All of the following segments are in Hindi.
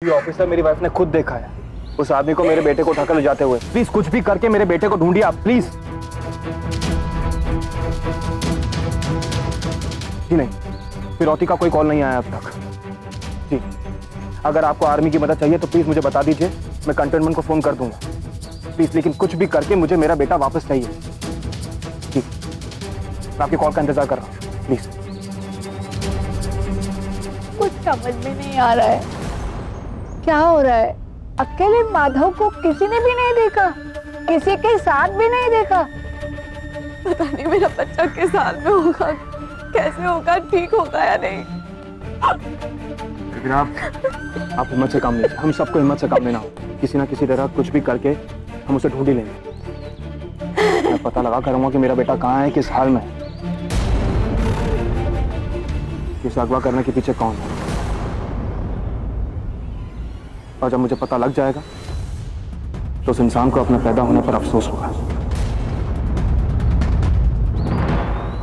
ये ऑफिसर मेरी वाइफ ने खुद देखा है उस आदमी को मेरे बेटे को उठाकर ले जाते हुए। प्लीज कुछ भी करके मेरे बेटे को ढूंढिए आप, प्लीज। जी नहीं, फिरौती का कोई कॉल नहीं आया अब तक। जी, अगर आपको आर्मी की मदद चाहिए तो प्लीज मुझे बता दीजिए, मैं कंटेनमेंट को फोन कर दूंगा प्लीज, लेकिन कुछ भी करके मुझे मेरा बेटा वापस चाहिए। जी, मैं आपकी कॉल का इंतजार कर रहा हूँ, प्लीज। कुछ समझ में नहीं आ रहा है, क्या हो रहा है? अकेले माधव को किसी ने भी नहीं देखा, किसी के साथ भी नहीं देखा। पता नहीं मेरा बच्चा किस हाल में होगा, कैसे होगा, ठीक होगा या नहीं। लेकिन आप हिम्मत से काम लीजिए, हम सबको हिम्मत से काम लेना हो। किसी ना किसी तरह कुछ भी करके हम उसे ढूंढ ही लेंगे। मैं पता लगा करूंगा कि मेरा बेटा कहाँ है, किस हाल में है, इसे अगवा करने के पीछे कौन है। और जब मुझे पता लग जाएगा तो उस इंसान को अपने पैदा होने पर अफसोस होगा।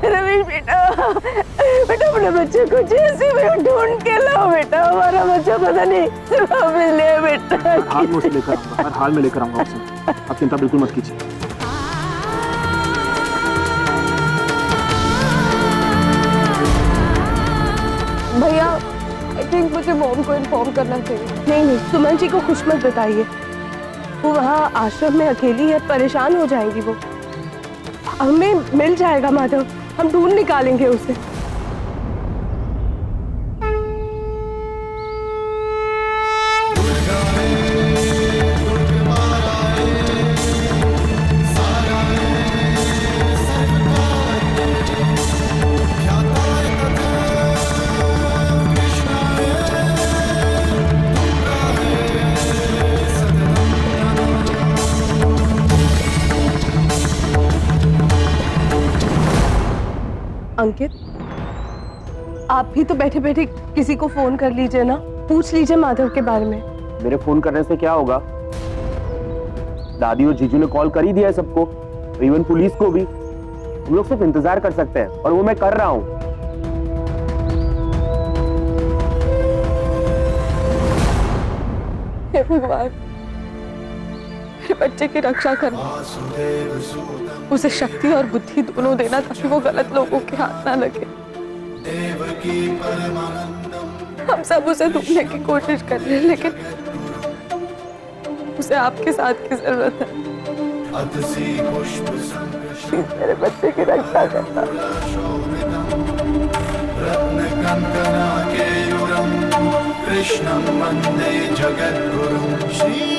रमेश बेटा, बेटा अपने बच्चे को जैसे भी ढूंढ के लाओ बेटा, हमारा बच्चा पता नहीं सिर्फ मिले बेटा। हर हाल में उसे लेकर आऊंगा, हर हाल में लेकर आऊंगा उसे, आप चिंता बिल्कुल मत कीजिए। भैया, आई थिंक मुझे मॉम को इन्फॉर्म करना चाहिए। नहीं, सुमन जी को कुछ मत बताइए, वो वहाँ आश्रम में अकेली है, परेशान हो जाएंगी वो। हमें मिल जाएगा माधव, हम ढूंढ निकालेंगे उसे। अंकित, आप भी तो बैठे बैठे किसी को फोन कर लीजिए ना, पूछ लीजिए माधव के बारे में। मेरे फोन करने से क्या होगा? दादी और जीजू ने कॉल कर ही दिया है सबको, इवन पुलिस को भी। हम लोग सिर्फ इंतजार कर सकते हैं और वो मैं कर रहा हूँ। हे भगवान, मेरे बच्चे की रक्षा करना, उसे शक्ति और बुद्धि दोनों देना ताकि वो गलत लोगों के हाथ ना लगे। हम सब उसे ढूंढने की कोशिश कर रहे हैं, लेकिन उसे आपके साथ की जरूरत है। मेरे बच्चे की रक्षा करना। कृष्णं वंदे जगद्गुरुं श्री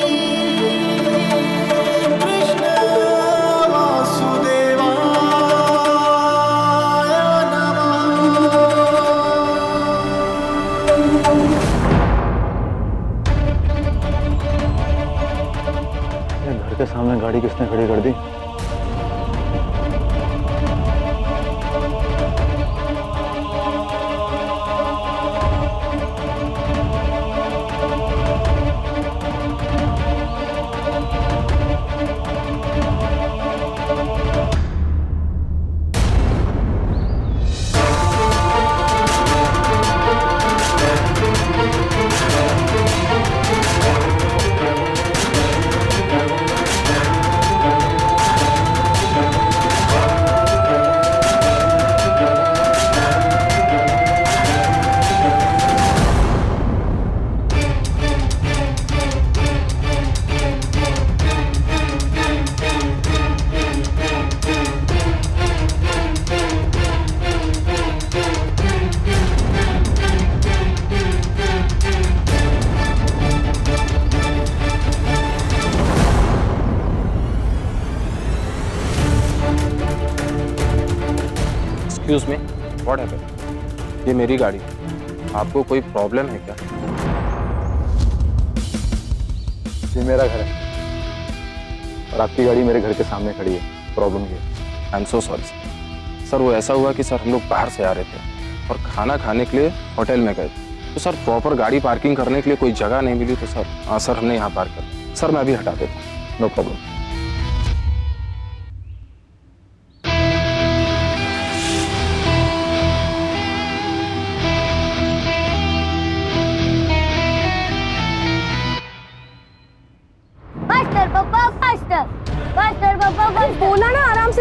घर के सामने गाड़ी किसने खड़ी कर दी? Excuse me, what happened? ये मेरी गाड़ी, आपको कोई प्रॉब्लम है क्या? ये मेरा घर है और आपकी गाड़ी मेरे घर के सामने खड़ी है, प्रॉब्लम ये। I am so sorry sir, वो ऐसा हुआ कि सर हम लोग बाहर से आ रहे थे और खाना खाने के लिए होटल में गए, तो सर प्रॉपर गाड़ी पार्किंग करने के लिए कोई जगह नहीं मिली, तो सर हाँ सर हमने यहाँ पार्क कर। सर मैं अभी हटा देता हूँ, नो प्रॉब्लम।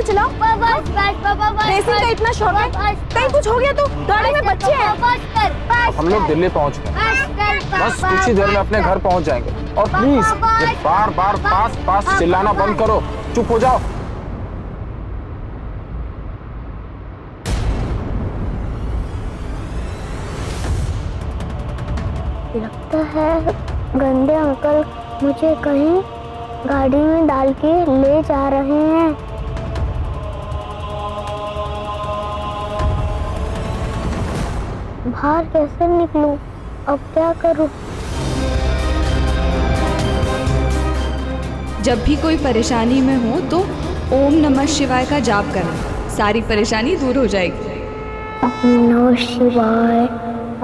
चलाओ। रेसिंग का इतना शौक है, कहीं कुछ हो गया तो? गाड़ी में बच्चे हैं। हम लोग दिल्ली पहुंच गए, बस कुछ ही देर में अपने घर पहुंच जाएंगे। और प्लीज ये बार बार पास पास चिल्लाना बंद करो, चुप हो जाओ। लगता है गंदे अंकल मुझे कहीं गाड़ी में डाल के ले जा रहे हैं। बाहर कैसे निकलूं? अब क्या करूं? जब भी कोई परेशानी में हो तो ओम नमः शिवाय का जाप करना, सारी परेशानी दूर हो जाएगी। ओम नमः शिवाय,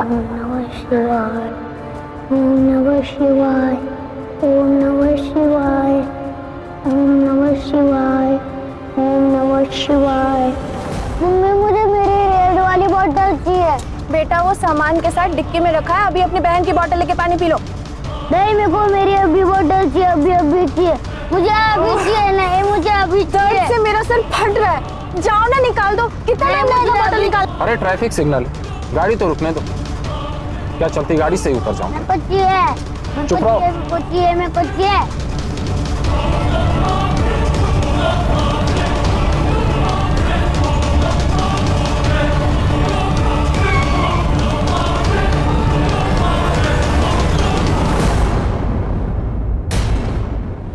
ओम नमः शिवाय, ओम नमः शिवाय, ओम नमः शिवाय, ओम नमः शिवाय, ओम नमः शिवाय। मम्मी मुझे मेरी रेड वाली बोतल चाहिए। बेटा वो सामान के साथ डिक्की में रखा है, अभी अपनी बहन की बोतल लेके पानी पी लो। नहीं मेरे को मेरी अभी बोतल चाहिए, अभी चाहिए, मुझे अभी चाहिए। नहीं मुझे अभी चाहिए। से मेरा सर फट रहा है, जाओ ना निकाल दो। कितना टाइम लगेगा बोतल निकाल? अरे ट्रैफिक सिग्नल, गाड़ी तो रुकने दो। क्या चलती गाड़ी से ही उतर जाऊंगा? मेरे को चाहिए, चुप रहो। मेरे को चाहिए, मेरे को चाहिए।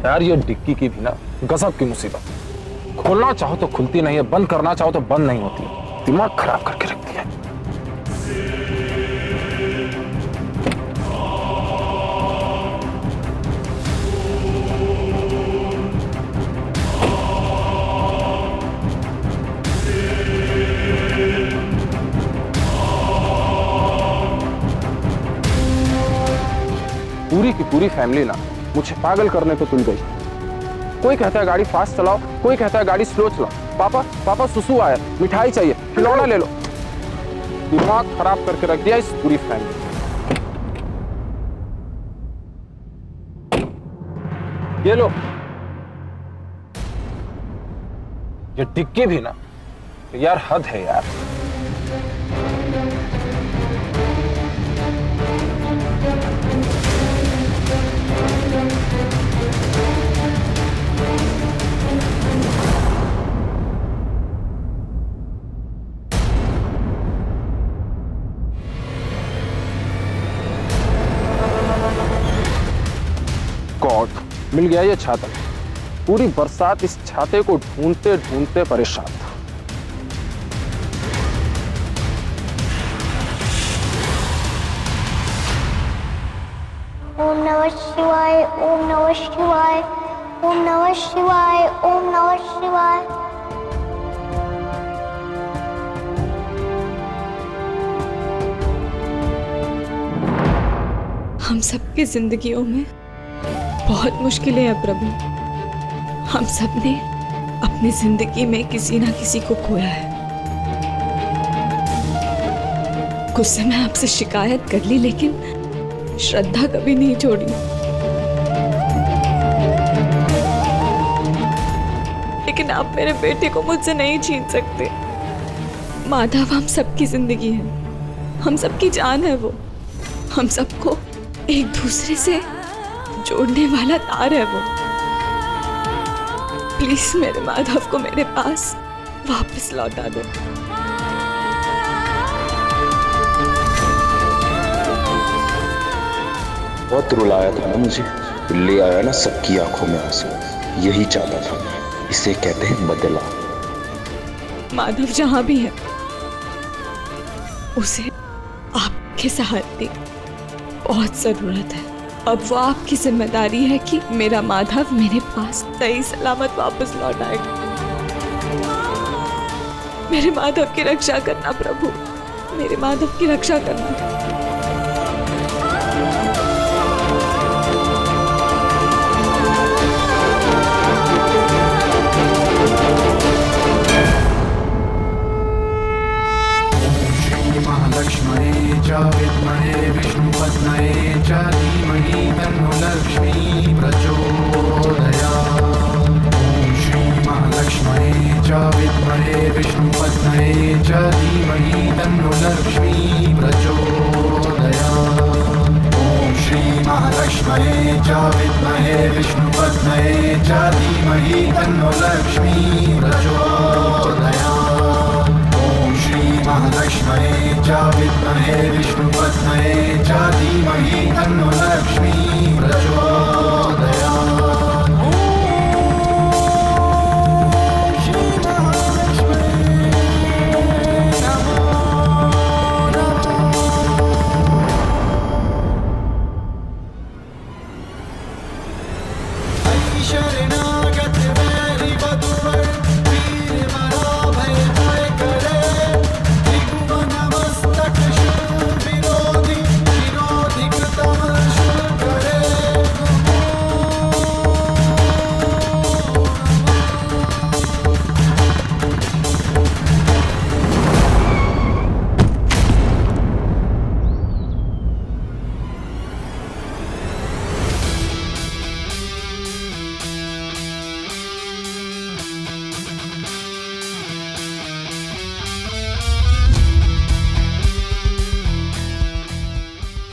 यार ये डिक्की की भी ना गजब की मुसीबत। खोलना चाहो तो खुलती नहीं है, बंद करना चाहो तो बंद नहीं होती है। दिमाग खराब करके रखती है। पूरी की पूरी फैमिली ना मुझे पागल करने पे तुल गई। कोई कहता है गाड़ी फास्ट चलाओ, कोई कहता है गाड़ी स्लो चलाओ। पापा पापा सुसु आया, मिठाई चाहिए, खिलौना ले लो। दिमाग खराब करके रख दिया इस पूरी फैमिली। ये लो, ये डिक्की भी ना यार हद है यार। गॉड, मिल गया ये छाता। पूरी बरसात इस छाते को ढूंढते ढूंढते परेशान था। ओम नमः शिवाय, ओम नमः शिवाय, ओम नमः शिवाय, ओम नमः शिवाय। हम सबकी जिंदगियों में बहुत मुश्किलें हैं प्रभु। हम सब ने अपनी जिंदगी में किसी ना किसी को खोया है। गुस्से में आपसे शिकायत कर ली, लेकिन श्रद्धा कभी नहीं छोड़ी। लेकिन आप मेरे बेटे को मुझसे नहीं छीन सकते। माधव हम सबकी जिंदगी है, हम सबकी जान है वो। हम सबको एक दूसरे से जोड़ने वाला तार है वो। प्लीज मेरे माधव को मेरे पास वापस लौटा दो। बहुत रुलाया था ना मुझे, ले आया ना सबकी आंखों में आंसू। यही चाहता था मैं, इसे कहते हैं बदला। माधव जहां भी है उसे आपके सहारे की बहुत जरूरत है। अब वो आपकी जिम्मेदारी है कि मेरा माधव मेरे पास सही सलामत वापस लौट आएगा। मेरे माधव की रक्षा करना प्रभु, मेरे माधव की रक्षा करना। लक्ष्मणे च विद्महे विष्णुपत्न्ये च धीमहि तन्नो लक्ष्मी प्रचोदयात्। ॐ श्री महालक्ष्मणे च महालक्ष्मये च विद्महे विष्णुपत्न्यै च धीमहि तन्नो लक्ष्मी प्रचोदयात्। ॐ श्री महालक्ष्मये च विद्महे विष्णुपत्न्यै च धीमहि तन्नो लक्ष्मी प्रचोदयात्।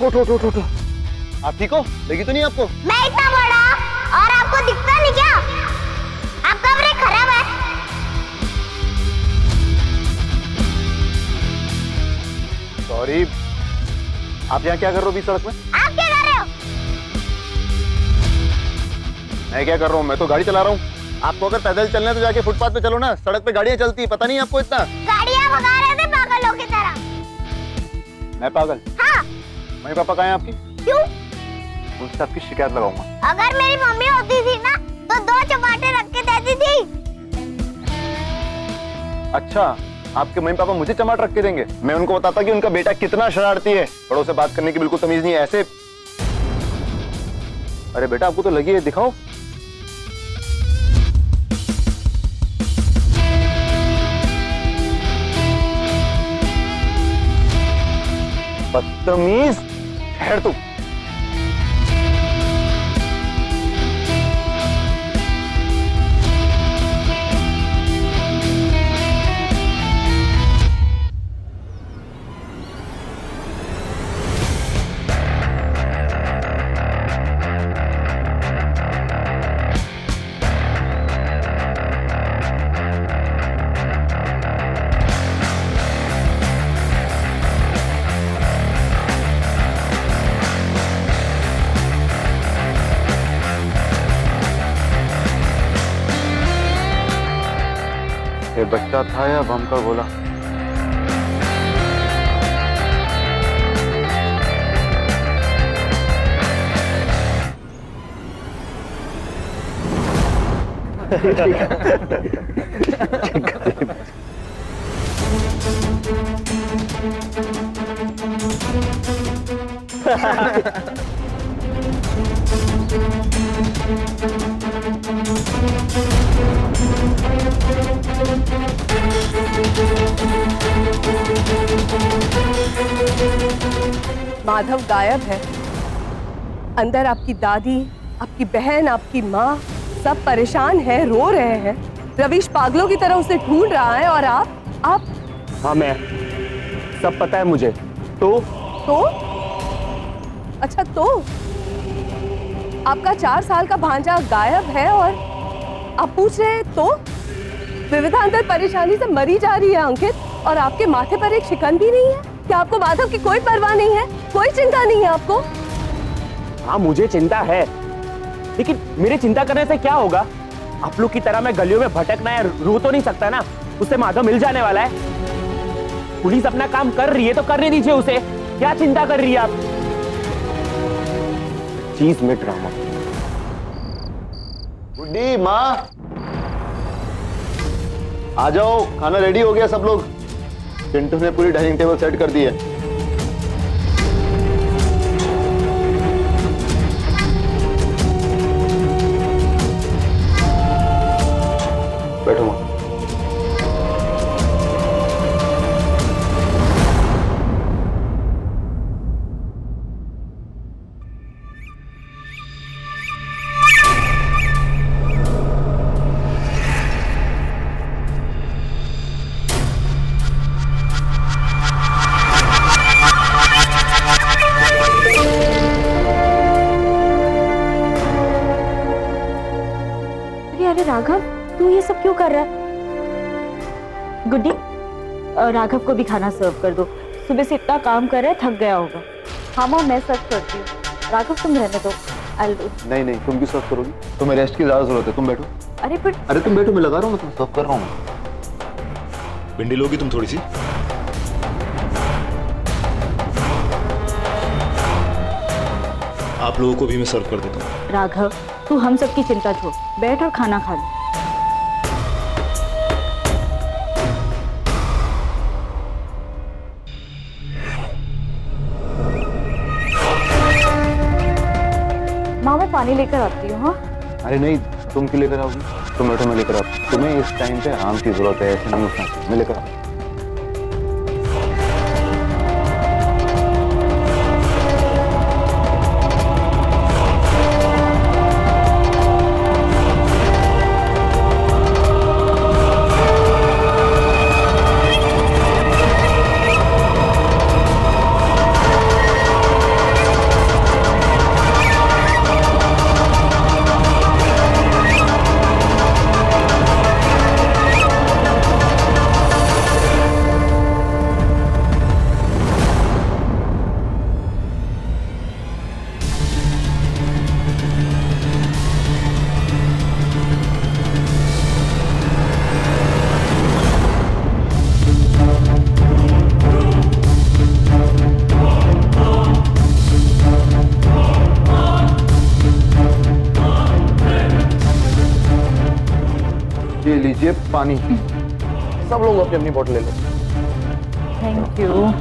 उठो उठो उठो। आप ठीक हो? लगी तो नहीं आपको? मैं इतना बड़ा और आपको दिखता नहीं क्या? आपका ब्रेक खराब है। सॉरी, आप यहाँ क्या कर रहे हो बीच सड़क में? आप क्या कर रहे हो? मैं क्या कर रहा हूँ? मैं तो गाड़ी चला रहा हूँ। आपको अगर पैदल चलना है तो जाके फुटपाथ पे चलो ना, सड़क पे गाड़ियाँ चलती है, पता नहीं आपको इतना? गाड़ियाँ भगा रहे थे पागलों की तरह। मैं पागल? हाँ। मम्मी पापा कहाँ हैं आपकी? क्यों? उनसे आपकी शिकायत लगाऊंगा। अगर मेरी मम्मी होती थी ना तो 2 चपाटे रख के देती थी। अच्छा, आपके मम्मी पापा मुझे चमाट रख के देंगे? मैं उनको बताता कि उनका बेटा कितना शरारती है, बड़ों से बात करने की बिल्कुल तमीज नहीं है ऐसे। अरे बेटा, आपको तो लगी है, दिखाओ। बदतमीज, ठहर तू। ये बच्चा था या बम का गोला? माधव गायब है। अंदर आपकी दादी, आपकी बहन, आपकी माँ सब परेशान हैं, रो रहे हैं। रवीश पागलों की तरह उसे ढूंढ रहा है और आप? हाँ, मैं, सब पता है मुझे। तो? अच्छा, तो आपका 4 साल का भांजा गायब है और आप पूछ रहे हैं तो? विविधा अंदर परेशानी से मरी जा रही है अंकित, और आपके माथे पर एक शिकन भी नहीं है। क्या आपको माधव की कोई परवाह नहीं है? कोई चिंता नहीं है आपको? हाँ, मुझे चिंता है, लेकिन मेरे चिंता करने से क्या होगा? आप लोग की तरह मैं गलियों में भटकना है, रो तो नहीं सकता ना। उससे माधव मिल जाने वाला है। पुलिस अपना काम कर रही है तो करने दीजिए उसे। क्या चिंता कर रही है आप? चीज में ड्रामा। बुड्ढी माँ, आ जाओ, खाना रेडी हो गया सब लोग। चिंटू ने पूरी डाइनिंग टेबल सेट कर दी है। बैठो माँ। अरे राघव, तू ये सब क्यों कर रहा है? गुड्डी, राघव को भी खाना सर्व कर दो। सुबह से इतना काम कर रहा है, थक गया होगा। हाँ माँ, मैं सर्व करती हूँ। राघव तुम रहने दो। नहीं नहीं, तुम भी सर्व करोगी? तुम्हें रेस्ट की ज्यादा जरूरत है, तुम बैठो। अरे तुम बैठो, मैं लगा रहा हूँ, मैं तुम सर्व कर रहा हूँ। भिंडी लोगी तुम थोड़ी सी? आप लोगों को भी मैं सर्व कर देता हूँ। राघव, तू हम सब की चिंता छोड़, बैठ और खाना खा ले। माँ, मैं पानी लेकर आती हूँ। हाँ? अरे नहीं, तुम क्यों लेकर आओगी? तुम बैठो, मैं लेकर आता हूँ। तुम्हें इस टाइम पे आराम की जरूरत है, ऐसे नहीं उठना चाहिए। मैं लेकर आता हूँ। ये लीजिए पानी। सब लोग अपनी अपनी बोतल ले लो। Thank you.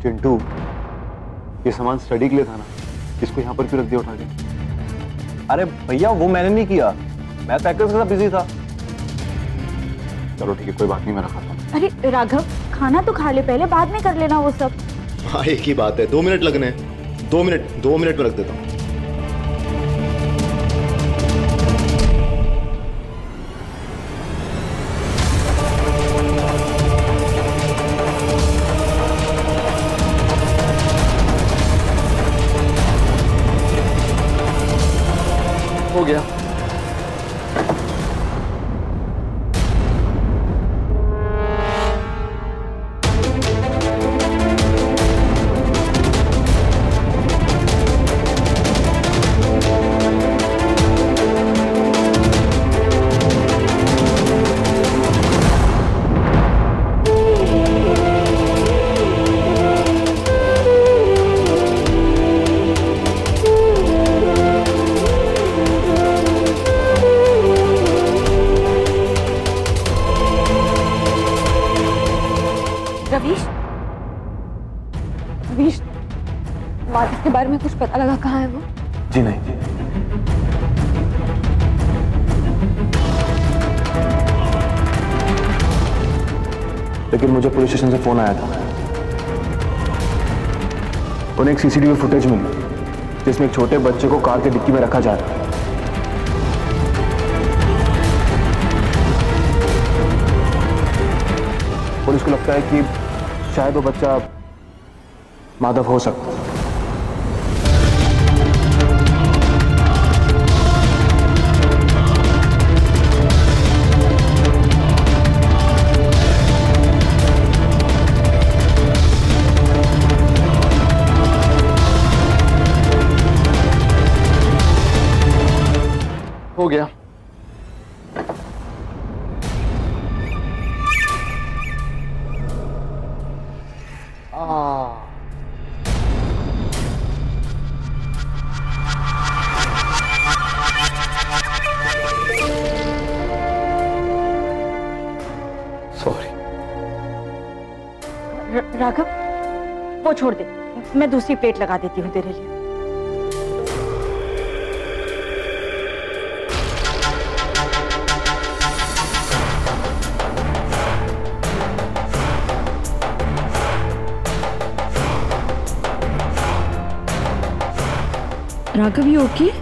चिंटू, ये सामान स्टडी के लिए था ना, इसको यहाँ पर क्यों रख दिया उठा के? अरे भैया, वो मैंने नहीं किया, मैं पैकेज के साथ बिजी था। चलो ठीक है, कोई बात नहीं, मैं रखा था। अरे राघव, खाना तो खा ले पहले, बाद में कर लेना वो सब। हाँ, एक ही बात है, 2 मिनट लगने हैं। 2 मिनट में रख देता हूँ। हो गया। रवीश, माधव के बारे में कुछ पता लगा? कहाँ है वो? जी नहीं। लेकिन मुझे पुलिस स्टेशन से फोन आया था। उन्हें एक सीसीटीवी फुटेज मिली जिसमें एक छोटे बच्चे को कार के डिक्की में रखा जा रहा है। पुलिस को लगता है कि शायद वो बच्चा माधव हो सकता है। हो गया। राघव, वो छोड़ दे, मैं दूसरी प्लेट लगा देती हूँ तेरे लिए। Raghav, you okay?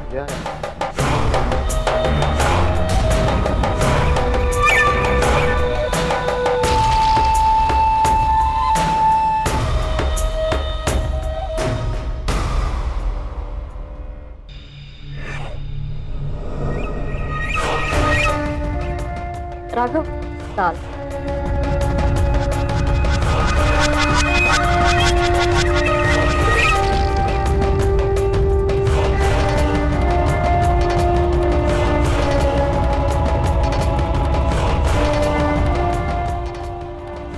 राघव, दाल।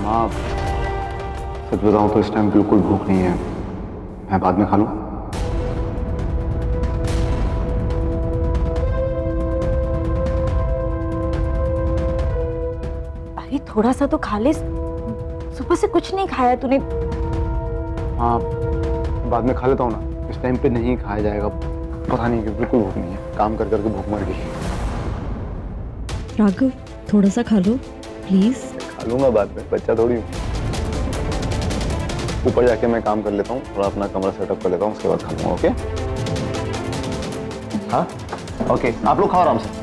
माँ, सच बताऊं तो इस टाइम बिल्कुल भूख नहीं है। मैं बाद में खा लूं? अरे थोड़ा सा तो खा ले, सुबह से कुछ नहीं खाया तूने। हाँ, बाद में खा लेता हूँ ना, इस टाइम पे नहीं खाया जाएगा। पता नहीं क्यों बिल्कुल भूख नहीं है, काम कर करके भूख मर गई। राघव, थोड़ा सा खा लो प्लीज। खा लूंगा बाद में, बच्चा थोड़ी हूँ। ऊपर जाके मैं काम कर लेता हूँ, थोड़ा अपना कमरा सेटअप कर लेता हूँ, उसके बाद खा लूंगा। ओके? हाँ ओके, आप लोग खाओ आराम से।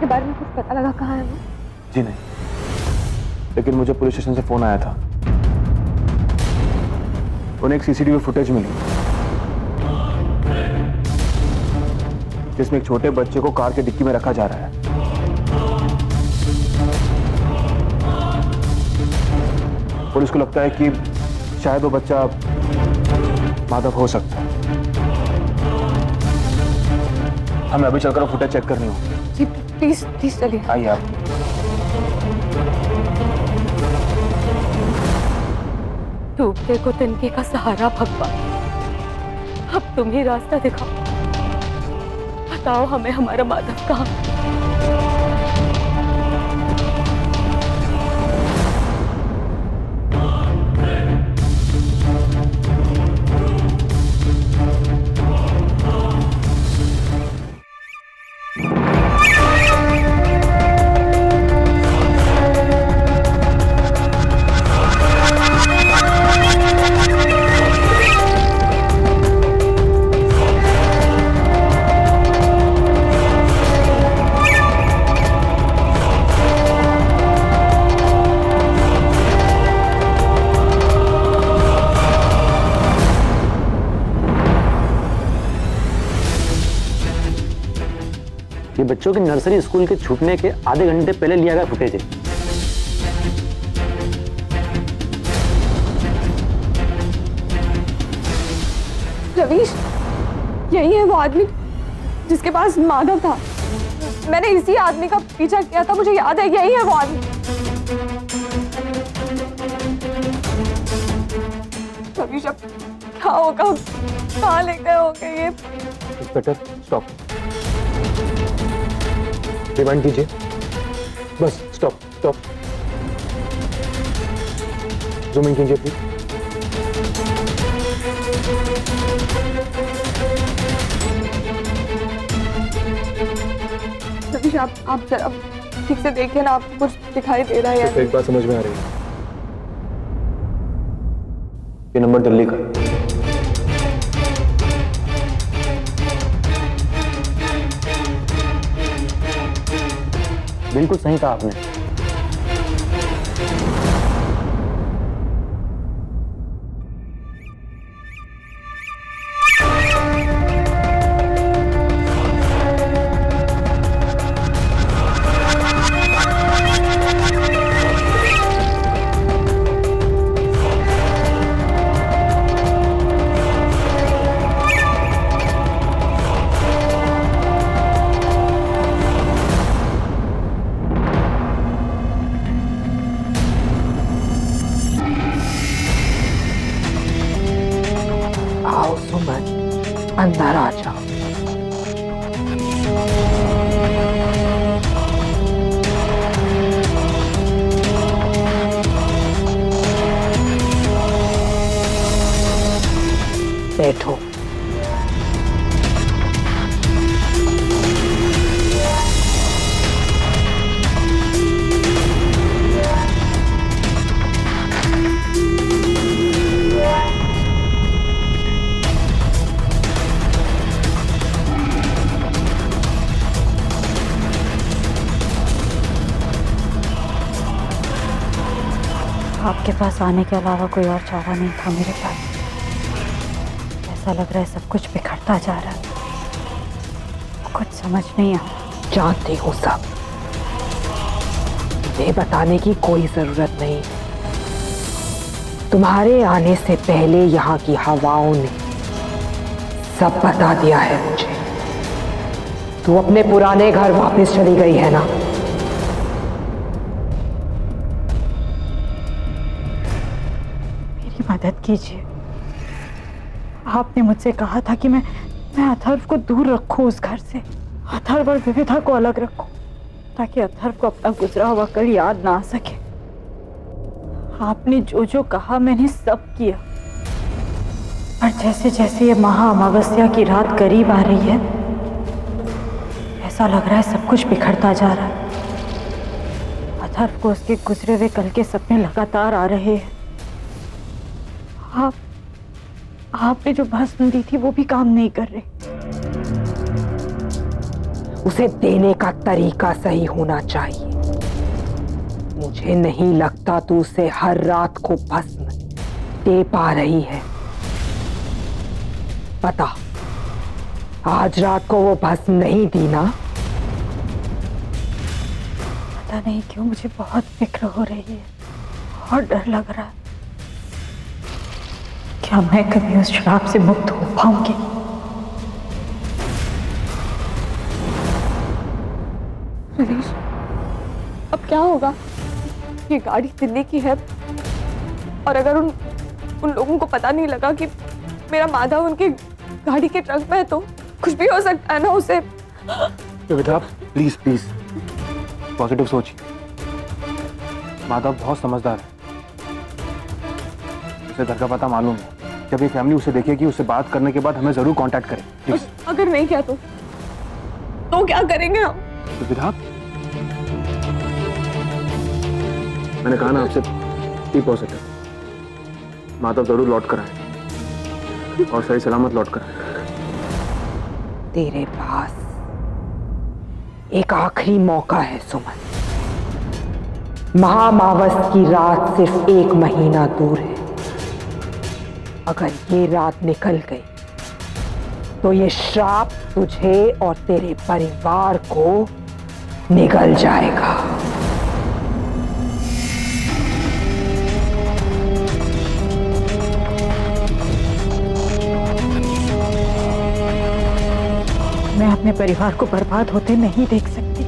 के बारे में कुछ पता लगा कहाँ है वो? जी नहीं, लेकिन मुझे पुलिस स्टेशन से फोन आया था। उन्हें एक सीसीटीवी फुटेज मिली जिसमें एक छोटे बच्चे को कार के डिक्की में रखा जा रहा है। पुलिस को लगता है कि शायद वो बच्चा माधव हो सकता है। हमें अभी चलकर फुटेज चेक करनी होगी। जी प्लीज प्लीज चलिए। आइए आप। डूबते को तिनके का सहारा भगवान, अब तुम ही रास्ता दिखाओ। बताओ हमें हमारा माधव कहाँ। ये बच्चों के नर्सरी स्कूल के छूटने के आधे घंटे पहले लिया गया फुटेज है। रवीश, यही है वो आदमी जिसके पास माधव था। मैंने इसी आदमी का पीछा किया था, मुझे याद है। यही है वो आदमी। रवीश, अब क्या होगा? कहाँ ले गए होंगे ये? इंस्पेक्टर स्टॉप, रिवाइंड कीजिए। Bus stop stop, zoom in कीजिए प्लीज। रवीश, आप जरा ठीक से देखिए ना, आपको कुछ दिखाई दे रहा है या एक बात समझ में आ रही है, ये नंबर दिल्ली का। बिल्कुल सही कहा आपने। आपके पास आने के अलावा कोई और चारा नहीं था मेरे पास। ऐसा लग रहा है सब कुछ बिखरता जा रहा है, कुछ समझ नहीं आ रहा। जानती हूँ सब, ये बताने की कोई जरूरत नहीं। तुम्हारे आने से पहले यहाँ की हवाओं ने सब बता दिया है मुझे। तू अपने पुराने घर वापस चली गई है ना? मेरी मदद कीजिए। आपने मुझसे कहा था कि मैं अथर्व को दूर रखूं उस घर से, अथर्व और विविधा को अलग रखूं, ताकि अथर्व को अपना गुजरा हुआ कल याद ना आ सके। आपने जो जो कहा मैंने सब किया, पर जैसे जैसे ये महा अमावस्या की रात करीब आ रही है, ऐसा लग रहा है सब कुछ बिखरता जा रहा है। अथर्व को उसके गुजरे हुए कल के सपने लगातार आ रहे हैं। आपने जो भस्म दी थी वो भी काम नहीं कर रही। उसे देने का तरीका सही होना चाहिए। मुझे नहीं लगता तू उसे हर रात को भस्म दे पा रही है। पता, आज रात को वो भस्म नहीं दी ना? पता नहीं क्यों मुझे बहुत फिक्र हो रही है और डर लग रहा है। क्या मैं कभी उस श्राप से मुक्त हो पाऊंगी? रवीश, अब क्या होगा? ये गाड़ी दिल्ली की है, और अगर उन लोगों को पता नहीं लगा कि मेरा माधव उनकी गाड़ी के ट्रक में है तो कुछ भी हो सकता है ना उसे। विविधा प्लीज प्लीज पॉजिटिव सोचिए। माधव बहुत समझदार है, उसे घर का पता मालूम है। जब ये फैमिली उसे देखेगी, उससे बात करने के बाद हमें जरूर कांटेक्ट करें प्लीज। अगर नहीं किया तो क्या करेंगे हम? विविधा, मैंने कहा ना आपसे, बी पॉजिटिव। माधव जरूर लौट कर आए और सही सलामत लौट कर आए। तेरे पास एक आखिरी मौका है सुमन। महामावस की रात सिर्फ 1 महीना दूर है। अगर ये रात निकल गई तो ये श्राप तुझे और तेरे परिवार को निगल जाएगा। मैं अपने परिवार को बर्बाद होते नहीं देख सकती,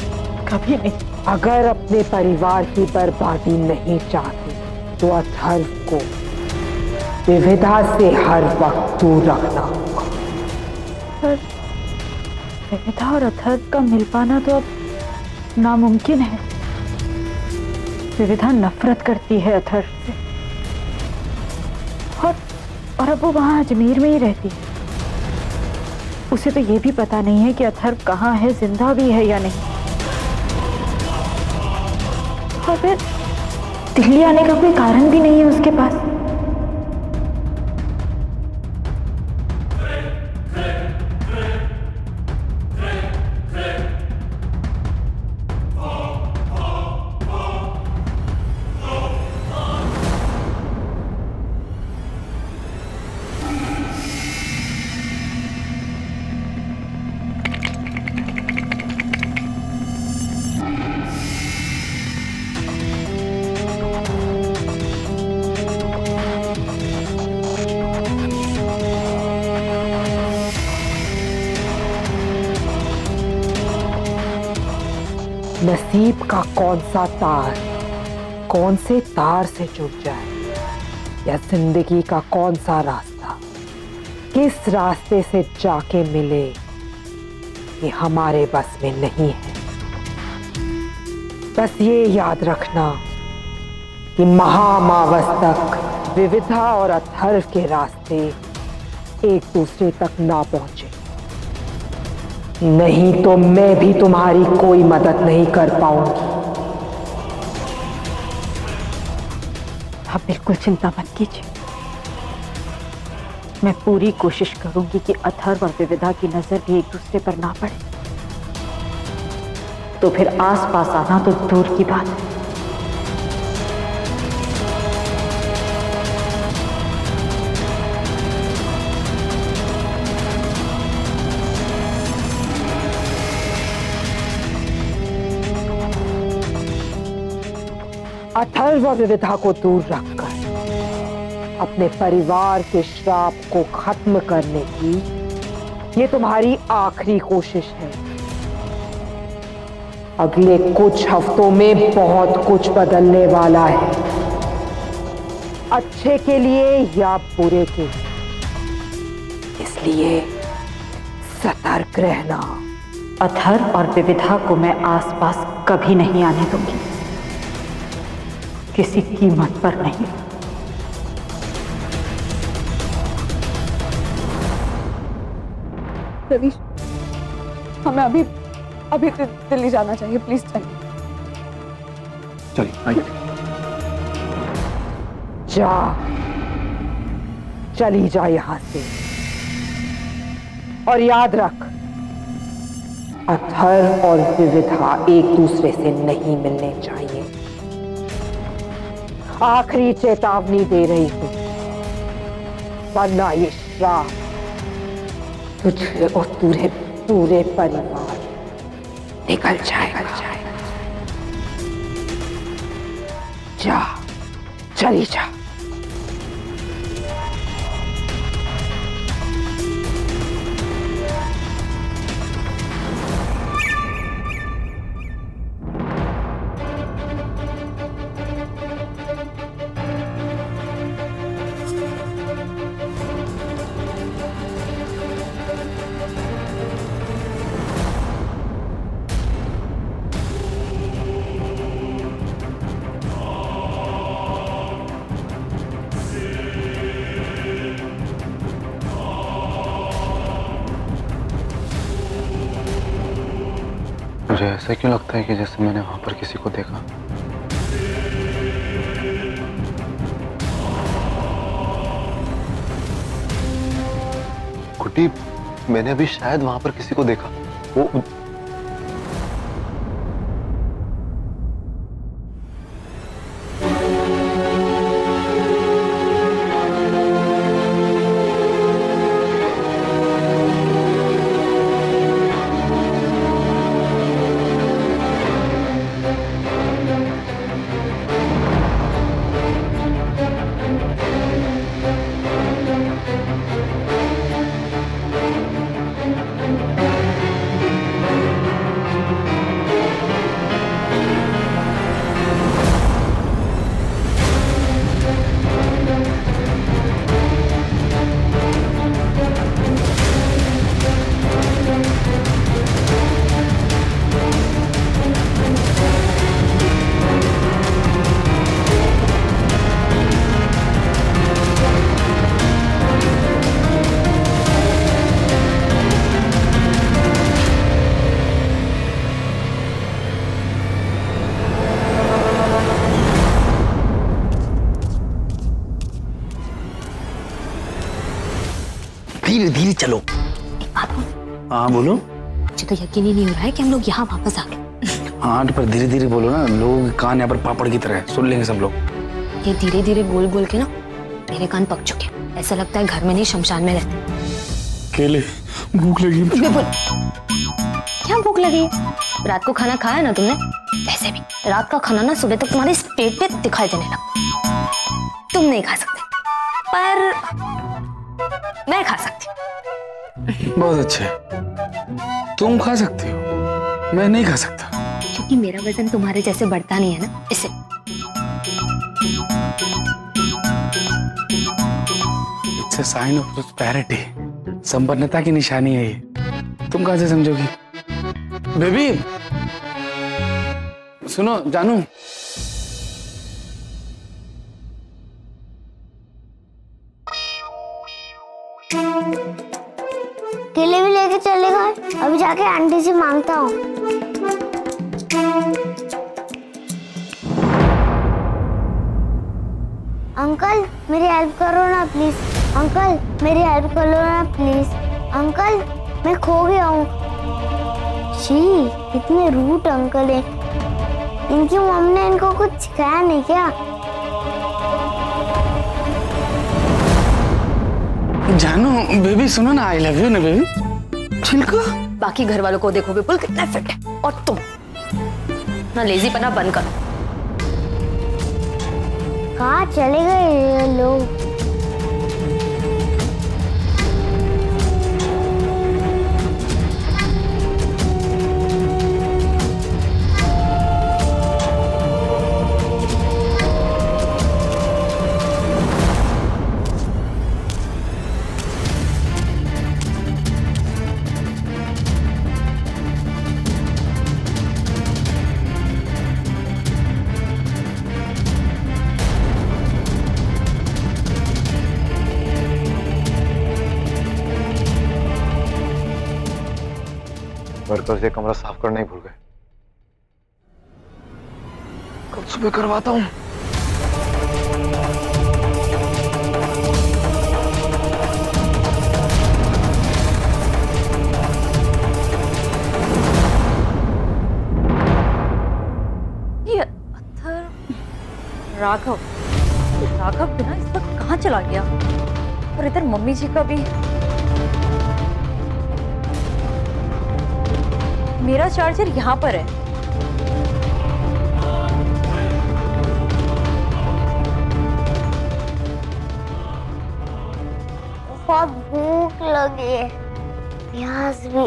कभी नहीं। अगर अपने परिवार की बर्बादी नहीं चाहती तो अथर्व को विविधा से हर वक्त दूर रखना होगा। पर विविधा और अथर्व का मिल पाना तो अब नामुमकिन है। विविधा नफरत करती है अथर्व से, और अब वो वहां अजमेर में ही रहती है। उसे तो ये भी पता नहीं है कि अथर्व कहाँ है, जिंदा भी है या नहीं। और फिर दिल्ली आने का कोई कारण भी नहीं है उसके पास। नसीब का कौन सा तार कौन से तार से जुड़ जाए, या जिंदगी का कौन सा रास्ता किस रास्ते से जाके मिले, ये हमारे बस में नहीं है। बस ये याद रखना कि महामावस तक विविधा और अथर्व के रास्ते एक दूसरे तक ना पहुंचे, नहीं तो मैं भी तुम्हारी कोई मदद नहीं कर पाऊंगी। आप बिल्कुल चिंता मत कीजिए। मैं पूरी कोशिश करूंगी कि अथर्व और विविधा की नजर भी एक दूसरे पर ना पड़े, तो फिर आस पास आना तो दूर की बात है। अथर्व और विविधा को दूर रखकर अपने परिवार के श्राप को खत्म करने की ये तुम्हारी आखिरी कोशिश है। अगले कुछ हफ्तों में बहुत कुछ बदलने वाला है, अच्छे के लिए या बुरे के लिए, इसलिए सतर्क रहना। अथर्व और विविधा को मैं आसपास कभी नहीं आने दूंगी, किसी कीमत पर नहीं। रवीश, हमें अभी दिल्ली जाना चाहिए, प्लीज चलिए। चलिए आइए। जा, चली जा यहां से, और याद रख, अथर्व और विविधा एक दूसरे से नहीं मिलने चाहिए। आखिरी चेतावनी दे रही हूं, वरना ये श्राप तुझे और पूरे परिवार निकल जाएगा। जा, चली जा। मुझे ऐसा क्यों लगता है कि जैसे मैंने वहां पर किसी को देखा। कुटी, मैंने अभी शायद वहां पर किसी को देखा। वो धीरे धीरे चलो। एक बात बोलो। हाँ बोलो। मुझे तो यकीन ही नहीं हो रहा है कि हम लोग यहाँ वापस आ गए। हाँ पर धीरे धीरे बोलो ना, लोग कान यहाँ पर पापड़ की तरह सुन लेंगे सब लोग। ये धीरे धीरे बोल बोल के ना मेरे कान पक चुके, ऐसा लगता है घर में नहीं शमशान में रहते। केले, भूख लगी। क्या भूख लगी? रात को खाना खाया ना तुमने? वैसे भी रात का खाना ना सुबह तक तुम्हारे पेट पे दिखाई देने लगा। तुम नहीं खा सकते पर मैं खा सकती। बहुत अच्छे, तुम खा सकती हो, मैं नहीं खा सकता। क्योंकि मेरा वजन तुम्हारे जैसे बढ़ता नहीं है ना, इससे। It's a sign of prosperity, संपन्नता की निशानी है ये। तुम कहाँ से समझोगी? बेबी सुनो, जानू केले भी लेके चलेगा? अभी जाके आंटी से मांगता हूँ। अंकल मेरी हेल्प करो ना प्लीज। अंकल मेरी हेल्प करो ना प्लीज। अंकल मैं खो गया हूँ। जी इतने रूट अंकल है। इनकी मम्मी ने इनको कुछ सिखाया नहीं क्या? जानू बेबी सुनो ना, आई लव यू ना बेबी। छिलका बाकी घर वालों को देखो विपुल कितना फिट है, और तुम ना लेजीपना बंद करो। कहाँ चले गए ये लोग? वर्कर्स ये कमरा साफ करना ही भूल गए। कल सुबह करवाता हूँ। ये अत्थर राघव बिना इस वक्त कहाँ चला गया? और इधर मम्मी जी का भी। मेरा चार्जर यहाँ पर है। बहुत भूख लगी है, प्यास भी।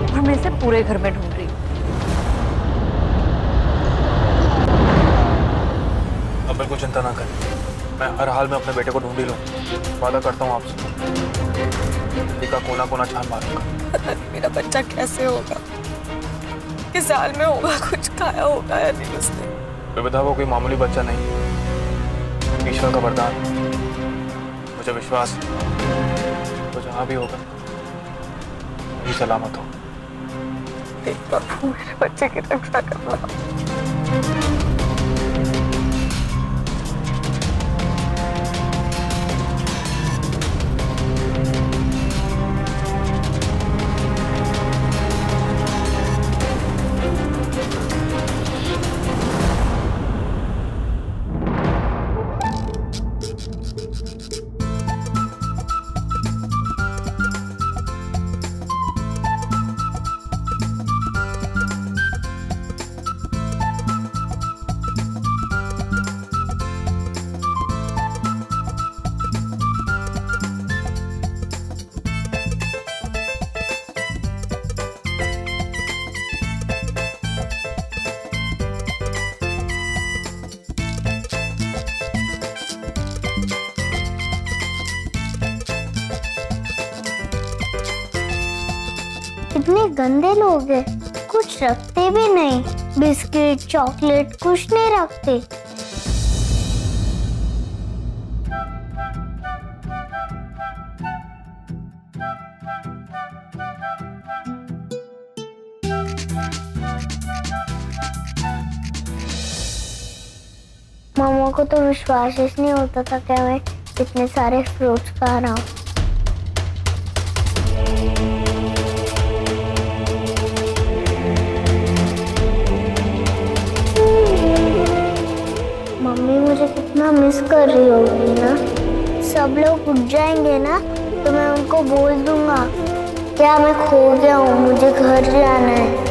और मैं इसे पूरे घर में ढूंढ रही हूँ। अब बिल्कुल चिंता ना करें, मैं हर हाल में अपने बेटे को ढूंढ ही लूँ। वादा करता हूँ आपसे, दिल्ली का कोना कोना छान मारूंगा। मेरा बच्चा कैसे होगा, किस हाल में होगा, कुछ खाया होगा या नहीं उसने? बेबदा वो कोई मामूली बच्चा नहीं, ईश्वर का वरदान। मुझे विश्वास है तो जहाँ भी होगा वही सलामत हो। एक बार मेरे बच्चे की रक्षा करना। इतने गंदे लोग हैं, कुछ रखते भी नहीं। बिस्किट, चॉकलेट कुछ नहीं रखते। मामा को तो विश्वास ही नहीं होता था कि मैं इतने सारे फ्रूट्स खा रहा हूँ। मम्मी मुझे कितना मिस कर रही होगी ना। सब लोग उठ जाएंगे ना तो मैं उनको बोल दूंगा क्या मैं खो गया हूँ, मुझे घर जाना है।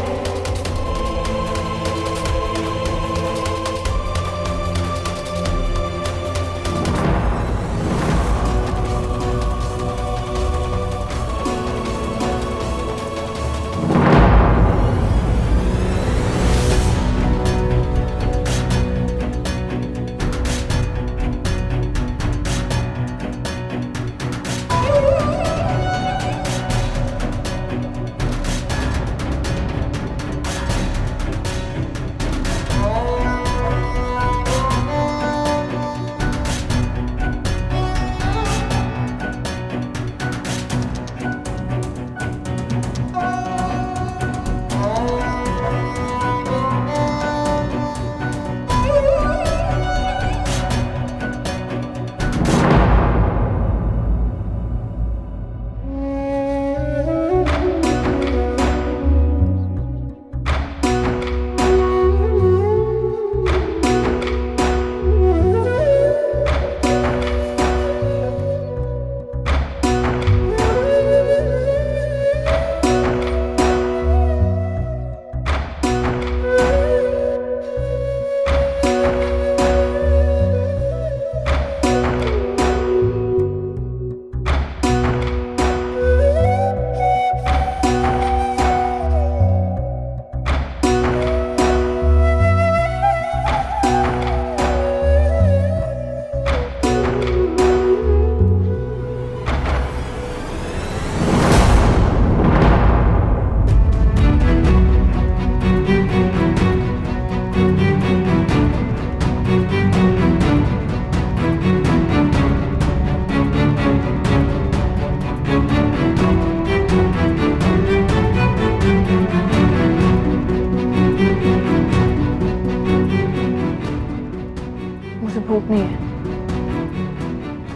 नहीं है।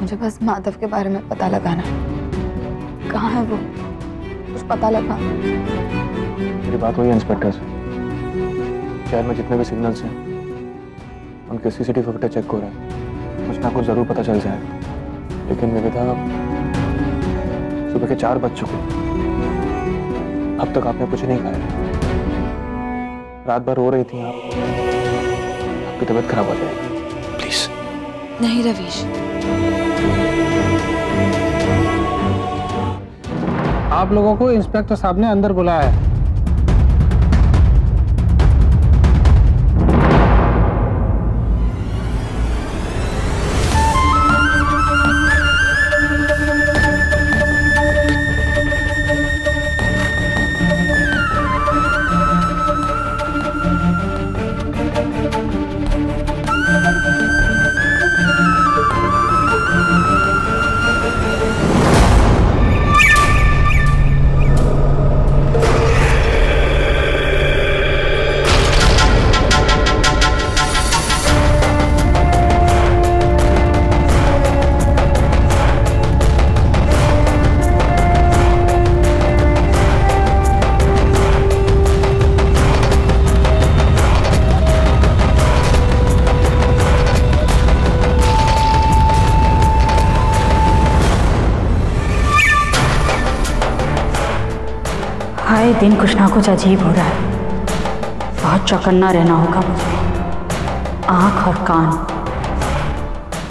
मुझे बस माधव के बारे में पता लगाना है। कहाँ है वो? कुछ पता लगा? मेरी बात हुई है इंस्पेक्टर से। शहर में जितने भी सिग्नल्स हैं उनके सीसीटीवी फुटेज चेक हो रहा है। कुछ ना कुछ जरूर पता चल जाएगा। लेकिन विविधा, सुबह के 4 बज चुके, अब तक आपने कुछ नहीं खाया। रात भर रो रही थी आप, आपकी तबीयत खराब हो जाएगी। प्लीज। नहीं रवीश, आप लोगों को इंस्पेक्टर साहब ने अंदर बुलाया है। आए दिन कुछ ना कुछ अजीब हो रहा है। बहुत चौकन्ना रहना होगा मुझे। आंख और कान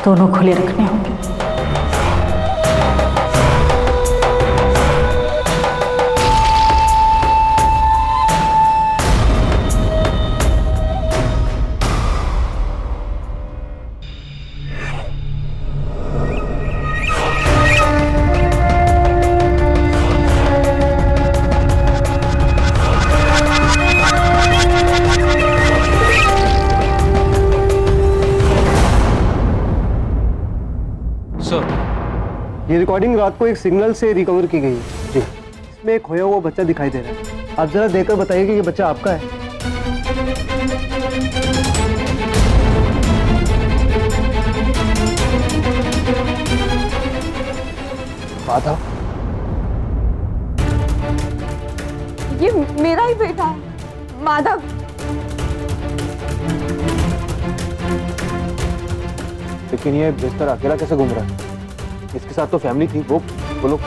दोनों खुले रखने होंगे। ये रिकॉर्डिंग रात को एक सिग्नल से रिकवर की गई है जी। इसमें एक खोया हुआ बच्चा दिखाई दे रहा है। आप जरा देखकर बताइए कि ये बच्चा आपका है। माधव, ये मेरा ही बेटा है माधव। लेकिन ये बिस्तर अकेला कैसे घूम रहा है? इसके साथ तो फैमिली थी। वो बोलो।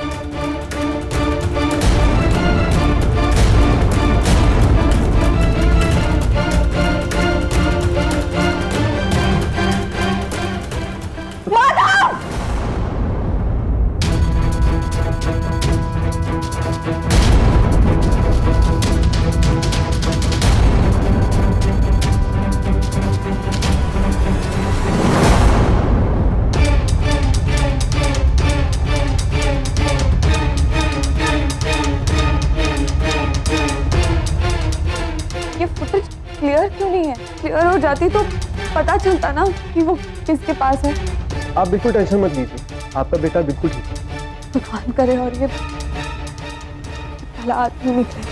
क्लियर क्यों नहीं है? क्लियर हो जाती तो पता चलता ना कि वो किसके पास है। आप बिल्कुल टेंशन मत लीजिए, आपका बेटा बिल्कुल ठीक है। भगवान करे और ये भला आदमी निकले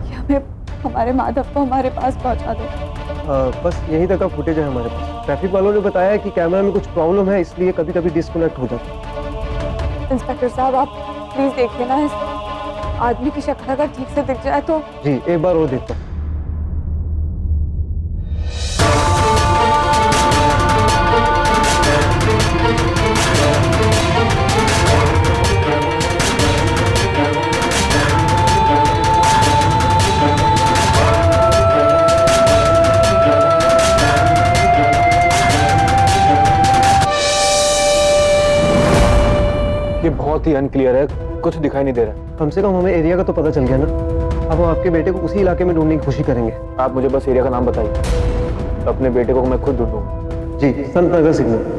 कि हमें हमारे माधव को हमारे पास पहुंचा दो। बस यही तक का फुटेज है हमारे पास। ट्रैफिक वालों ने बताया कि कैमरा में कुछ प्रॉब्लम है, इसलिए कभी कभी डिस्कनेक्ट हो जाता है। इंस्पेक्टर साहब, आप प्लीज देखिए ना, इस आदमी की शक्ल अगर ठीक से दिख जाए तो। जी, एक बार और देखता हूँ। ये बहुत ही अनक्लियर है, कुछ दिखाई नहीं दे रहा। कम से कम हमें एरिया का तो पता चल गया ना। अब हम आपके बेटे को उसी इलाके में ढूंढने की कोशिश करेंगे। आप मुझे बस एरिया का नाम बताइए, अपने बेटे को मैं खुद ढूंढूंगा। जी, संत नगर सिग्नल।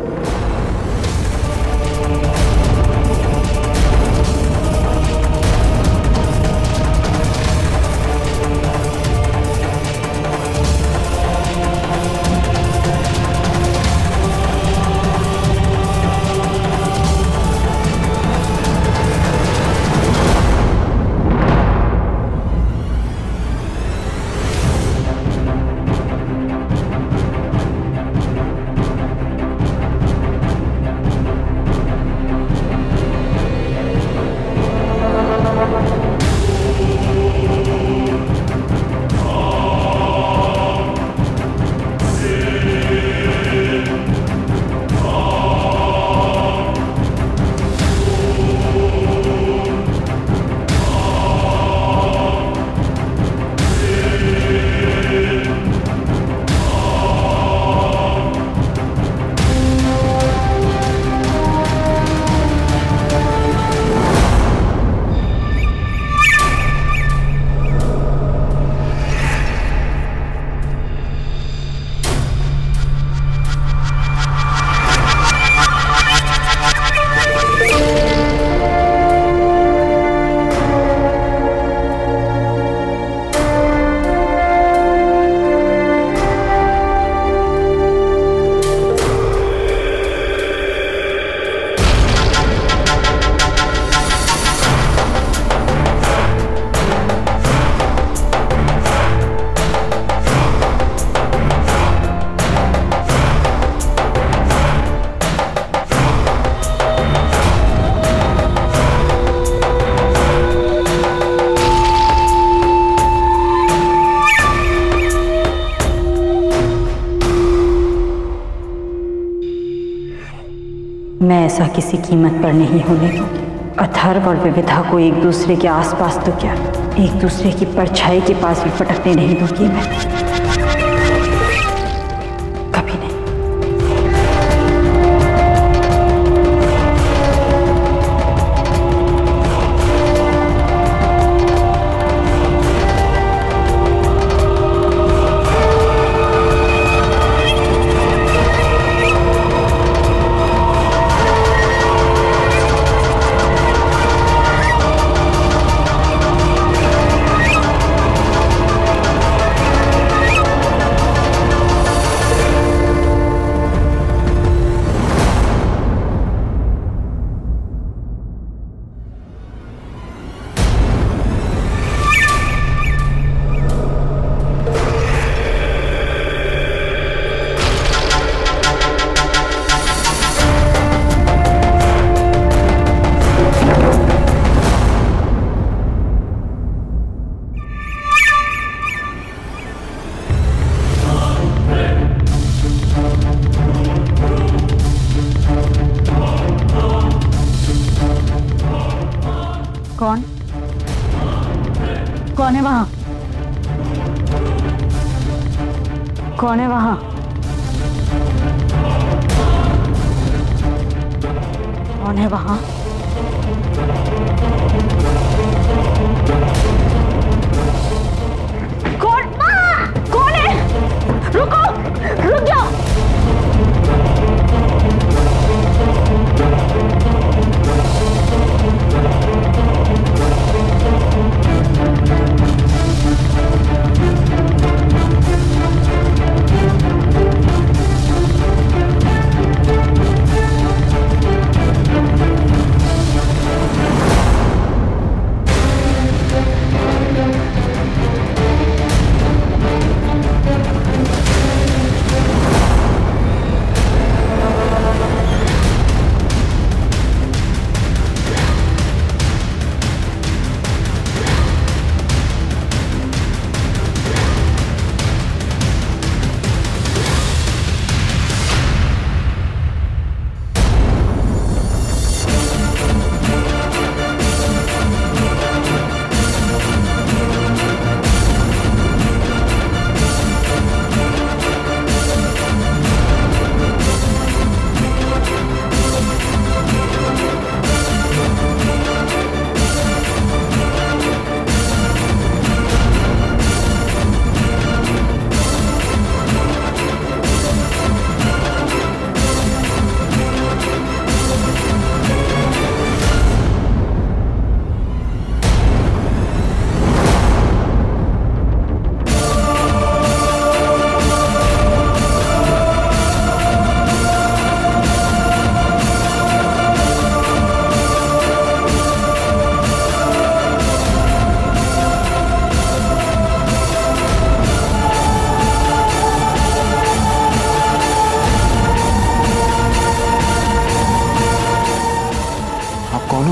ऐसा किसी कीमत पर नहीं होने दूंगी। अथर्व और विविधा को एक दूसरे के आसपास तो क्या, एक दूसरे की परछाई के पास भी फटकने नहीं दूंगी मैं, कभी नहीं। कौन कौन है वहां? कौन है वहां? कौन है वहां? कौन कौन है? रुको, रुक जाओ।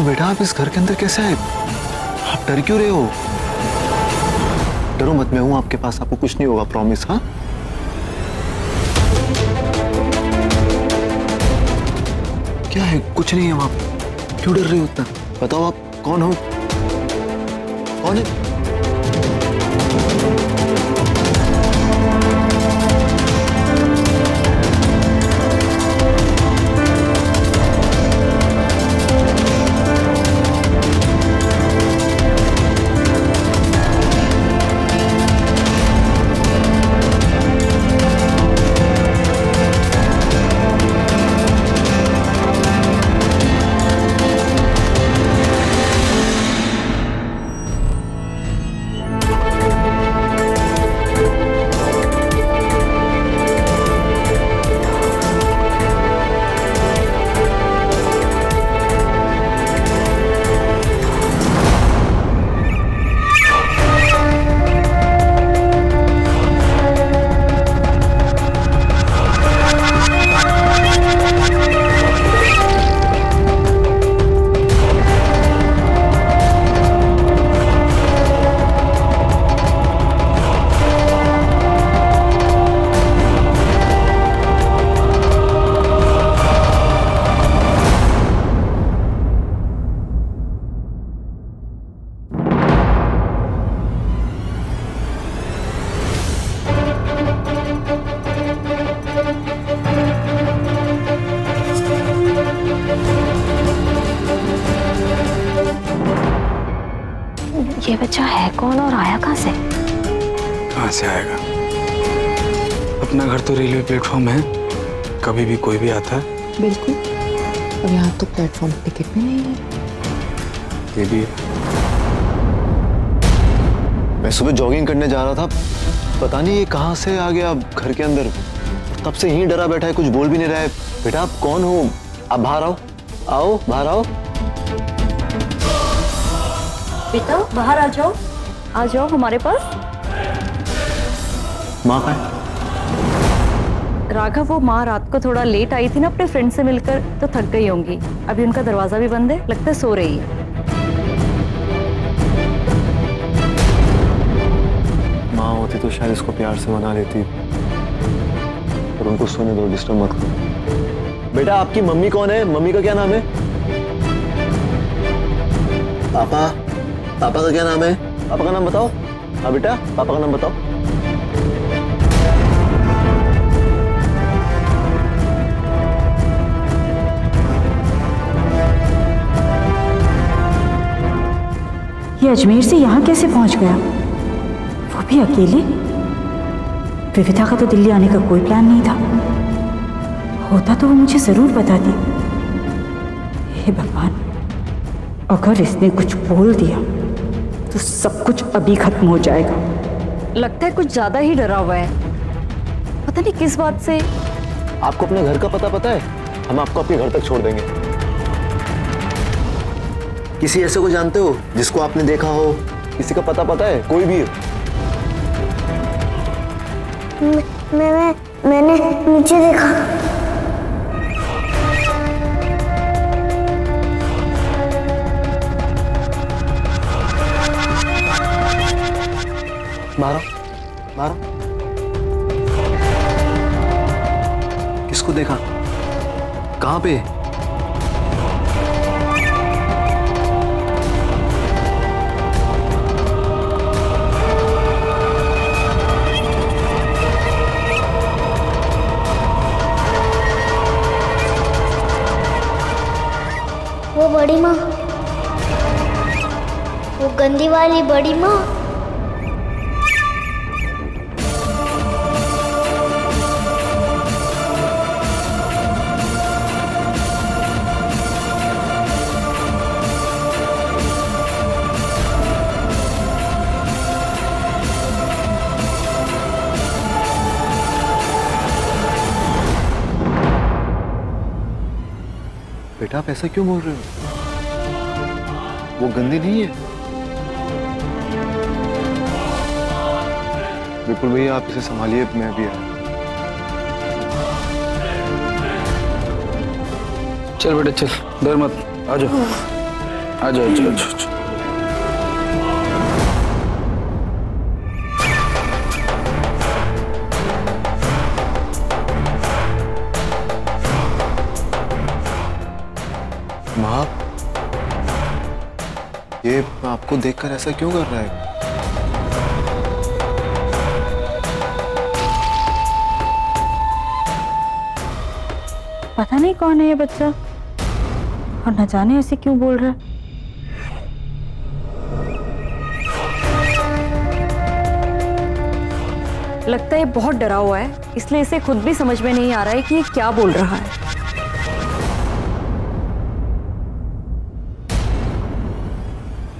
बेटा आप इस घर के अंदर कैसे आए? आप डर क्यों रहे हो? डरो मत, मैं हूं आपके पास, आपको कुछ नहीं होगा, प्रॉमिस। हाँ क्या है? कुछ नहीं है वहां पे। क्यों डर रहे हो इतना? बताओ आप कौन हो? कौन है? ये बच्चा है कौन और आया कहाँ से? कहाँ से आएगा? अपना घर तो रेलवे प्लेटफॉर्म है, कभी भी कोई भी आता है। बिल्कुल, और यहाँ तो प्लेटफॉर्म टिकट भी नहीं है। ये भी है। मैं सुबह जॉगिंग करने जा रहा था, पता नहीं ये कहाँ से आ गया घर के अंदर। तब से यहीं डरा बैठा है, कुछ बोल भी नहीं रहा है। बेटा आप कौन हो? आप बाहर आओ, आओ बाहर आओ। बेटा बाहर आ जाओ हमारे पास। माँ कहाँ है? राघव, वो माँ रात को थोड़ा लेट आई थी ना अपने फ्रेंड से मिलकर, तो थक गई होंगी। अभी उनका दरवाजा भी बंद है, लगता है सो रही है। माँ होती तो शायद इसको प्यार से मना लेती, पर उनको सोने दो, डिस्टर्ब मत करो। बेटा आपकी मम्मी कौन है? मम्मी का क्या नाम है? पापा, पापा का क्या नाम है? पापा का नाम बताओ। हाँ बेटा, पापा का नाम बताओ। ये अजमेर से यहाँ कैसे पहुँच गया? वो भी अकेले? विविधा का तो दिल्ली आने का कोई प्लान नहीं था। होता तो वो मुझे जरूर बताती। हे भगवान, अगर इसने कुछ बोल दिया तो सब कुछ अभी खत्म हो जाएगा। लगता है कुछ ज्यादा ही डरा हुआ है, पता नहीं किस बात से। आपको अपने घर का पता है? हम आपको अपने घर तक छोड़ देंगे। किसी ऐसे को जानते हो जिसको आपने देखा हो? किसी का पता है? कोई भी हो? मैंने नीचे देखा। मारो, मारो। किसको देखा? कहाँ पे? वो बड़ी माँ, वो गंदी वाली बड़ी माँ। बेटा आप ऐसा क्यों बोल रहे हो? वो गंदी नहीं है। बिल्कुल भैया, आप इसे संभालिए, मैं भी आया। चल बेटा चल, डर मत, आ जाओ आ जाओ, चल। माँ, ये आपको देखकर ऐसा क्यों कर रहा है? पता नहीं कौन है ये बच्चा, और न जाने ऐसे क्यों बोल रहा है। लगता है बहुत डरा हुआ है, इसलिए इसे खुद भी समझ में नहीं आ रहा है कि ये क्या बोल रहा है।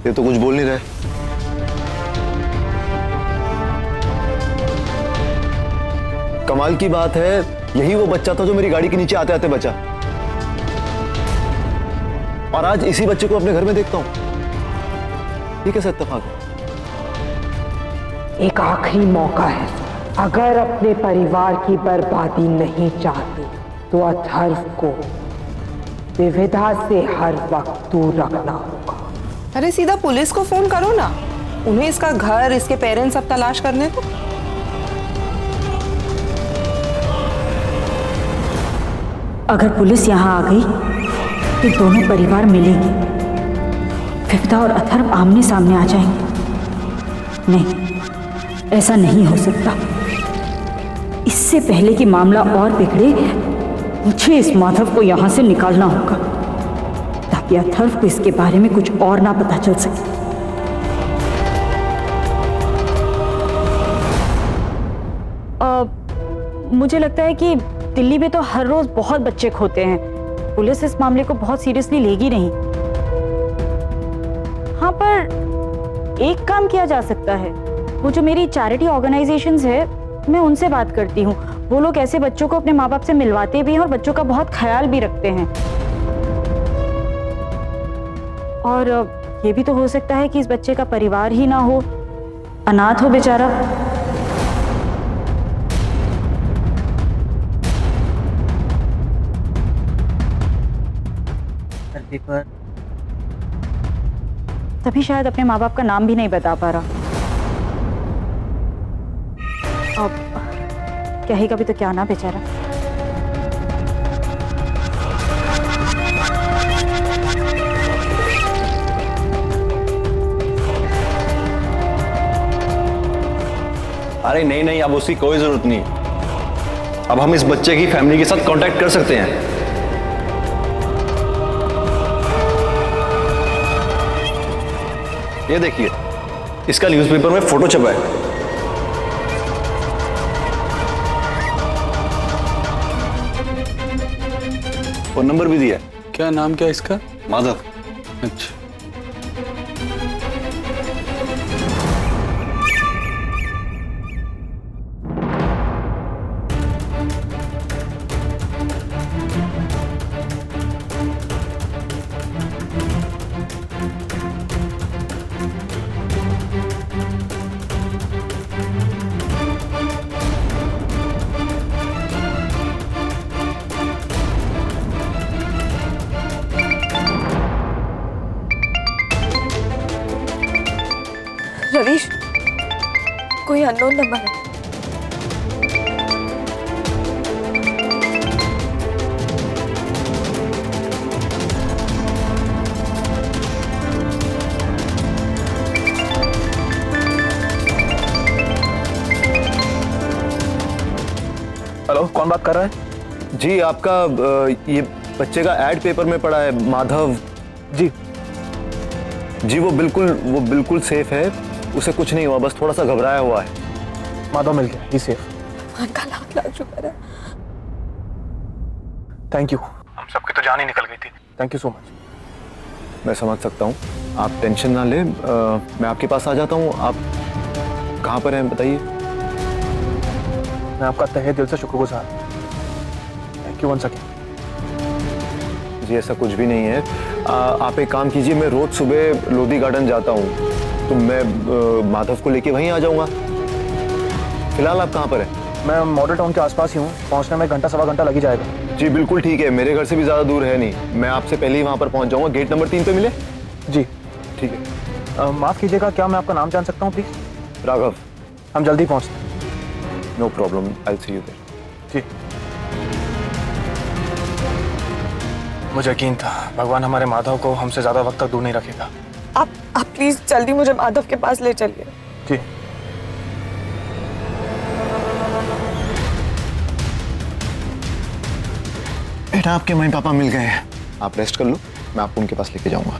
ये तो कुछ बोल नहीं रहे। कमाल की बात है, यही वो बच्चा था जो मेरी गाड़ी के नीचे आते आते बचा, और आज इसी बच्चे को अपने घर में देखता हूं। ये कैसा इत्तेफाक है? एक आखिरी मौका है। अगर अपने परिवार की बर्बादी नहीं चाहती तो अथर्व को विविधा से हर वक्त दूर रखना होगा। अरे सीधा पुलिस को फोन करो ना, उन्हें इसका घर, इसके पेरेंट्स सब तलाश करने को। अगर पुलिस यहाँ आ गई तो दोनों परिवार मिलेंगे, विविधा और अथर्व आमने सामने आ जाएंगे। नहीं, ऐसा नहीं हो सकता। इससे पहले कि मामला और बिगड़े, मुझे इस माधव को यहाँ से निकालना होगा, ताकि अथर्व को इसके बारे में कुछ और ना पता चल सके। मुझे लगता है कि दिल्ली में तो हर रोज बहुत बच्चे खोते हैं। पुलिस इस मामले को बहुत सीरियसली लेगी नहीं। हाँ, पर एक काम किया जा सकता है। वो जो मेरी चैरिटी ऑर्गेनाइजेशंस है, मैं उनसे बात करती हूँ। वो लोग ऐसे बच्चों को अपने माँ बाप से मिलवाते भी हैं और बच्चों का बहुत ख्याल भी रखते हैं। और ये भी तो हो सकता है कि इस बच्चे का परिवार ही ना हो, अनाथ हो बेचारा। तभी शायद अपने माँ बाप का नाम भी नहीं बता पा रहा। अब कहेगा भी तो क्या ना बेचारा। अरे नहीं नहीं, अब उसकी कोई जरूरत नहीं। अब हम इस बच्चे की फैमिली के साथ कांटेक्ट कर सकते हैं। ये देखिए, इसका न्यूज़पेपर में फोटो छपा है। फोन नंबर भी दिया है। क्या नाम क्या इसका? माधव। अच्छा, रवीश, कोई अननोन नंबर है। हेलो, कौन बात कर रहा है? जी, आपका ये बच्चे का एड पेपर में पड़ा है, माधव। जी जी, वो बिल्कुल सेफ है, उसे कुछ नहीं हुआ, बस थोड़ा सा घबराया हुआ है। माधव मिल गया, ही सेफ। भगवान का लाख लाख शुक्र है। Thank you. हम सबकी तो जान ही निकल गई थी। Thank you so much. मैं समझ सकता हूँ, आप टेंशन ना ले। मैं आपके पास आ जाता हूँ। आप कहाँ पर हैं बताइए। मैं आपका तहे दिल से शुक्रगुजार। Thank you once again. जी, ऐसा कुछ भी नहीं है। आप एक काम कीजिए, मैं रोज सुबह लोधी गार्डन जाता हूँ, तो मैं माधव को लेके वहीं आ जाऊँगा। फिलहाल आप कहाँ पर हैं? मैं मॉडल टाउन के आसपास ही हूँ। पहुँचने में घंटा सवा घंटा लग ही जाएगा। जी बिल्कुल ठीक है, मेरे घर से भी ज़्यादा दूर है नहीं। मैं आपसे पहले ही वहाँ पर पहुँच जाऊँगा। गेट नंबर 3 पे मिले? जी ठीक है। माफ़ कीजिएगा, क्या मैं आपका नाम जान सकता हूँ प्लीज़? राघव। हम जल्दी पहुँचते हैं। No problem, I will see you there. जी। मुझे यकीन था भगवान हमारे माधव को हमसे ज्यादा वक्त तक दूर नहीं रखेगा। आप प्लीज जल्दी मुझे माधव के पास ले चलिए। जी। बेटा, आपके मम्मी पापा मिल गए हैं, आप रेस्ट कर लो, मैं आपको उनके पास लेके जाऊंगा।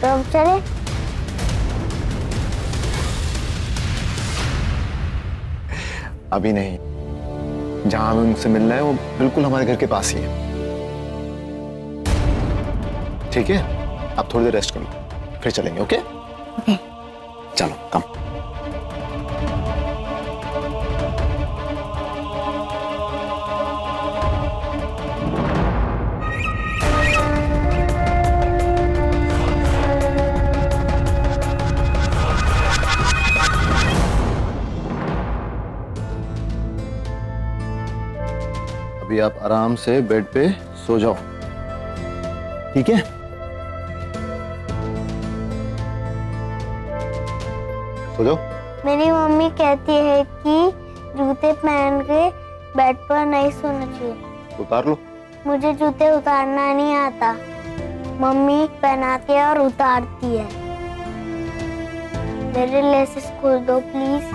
तो चले? अभी नहीं, जहां हमें उनसे मिलना है वो बिल्कुल हमारे घर के पास ही है। ठीक है, आप थोड़ी देर रेस्ट कर लो, फिर चलेंगे। ओके? ओके। चलो, कम। अभी आप आराम से बेड पे सो जाओ, ठीक है? सो जाओ। मेरी मम्मी कहती है कि जूते पहन के बेड पर नहीं सोना चाहिए। उतार लो। मुझे जूते उतारना नहीं आता। मम्मी पहनाती है और उतारती है। मेरे लेसेस खोल दो प्लीज।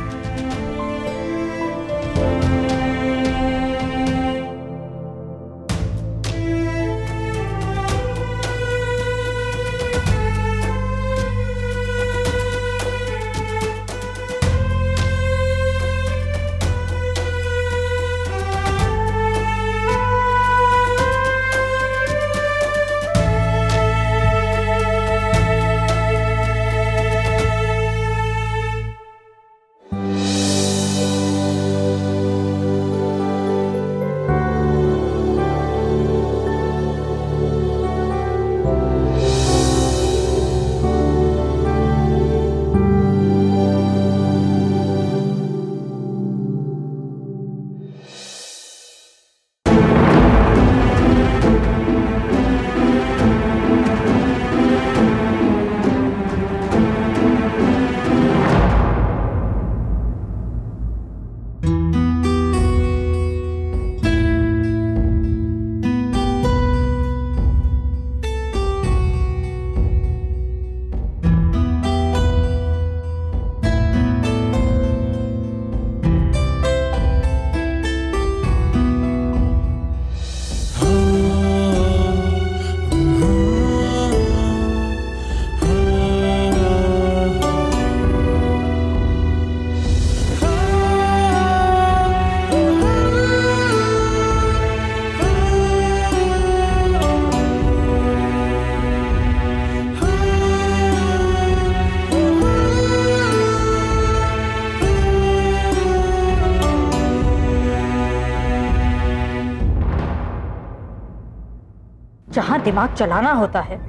जहां दिमाग चलाना होता है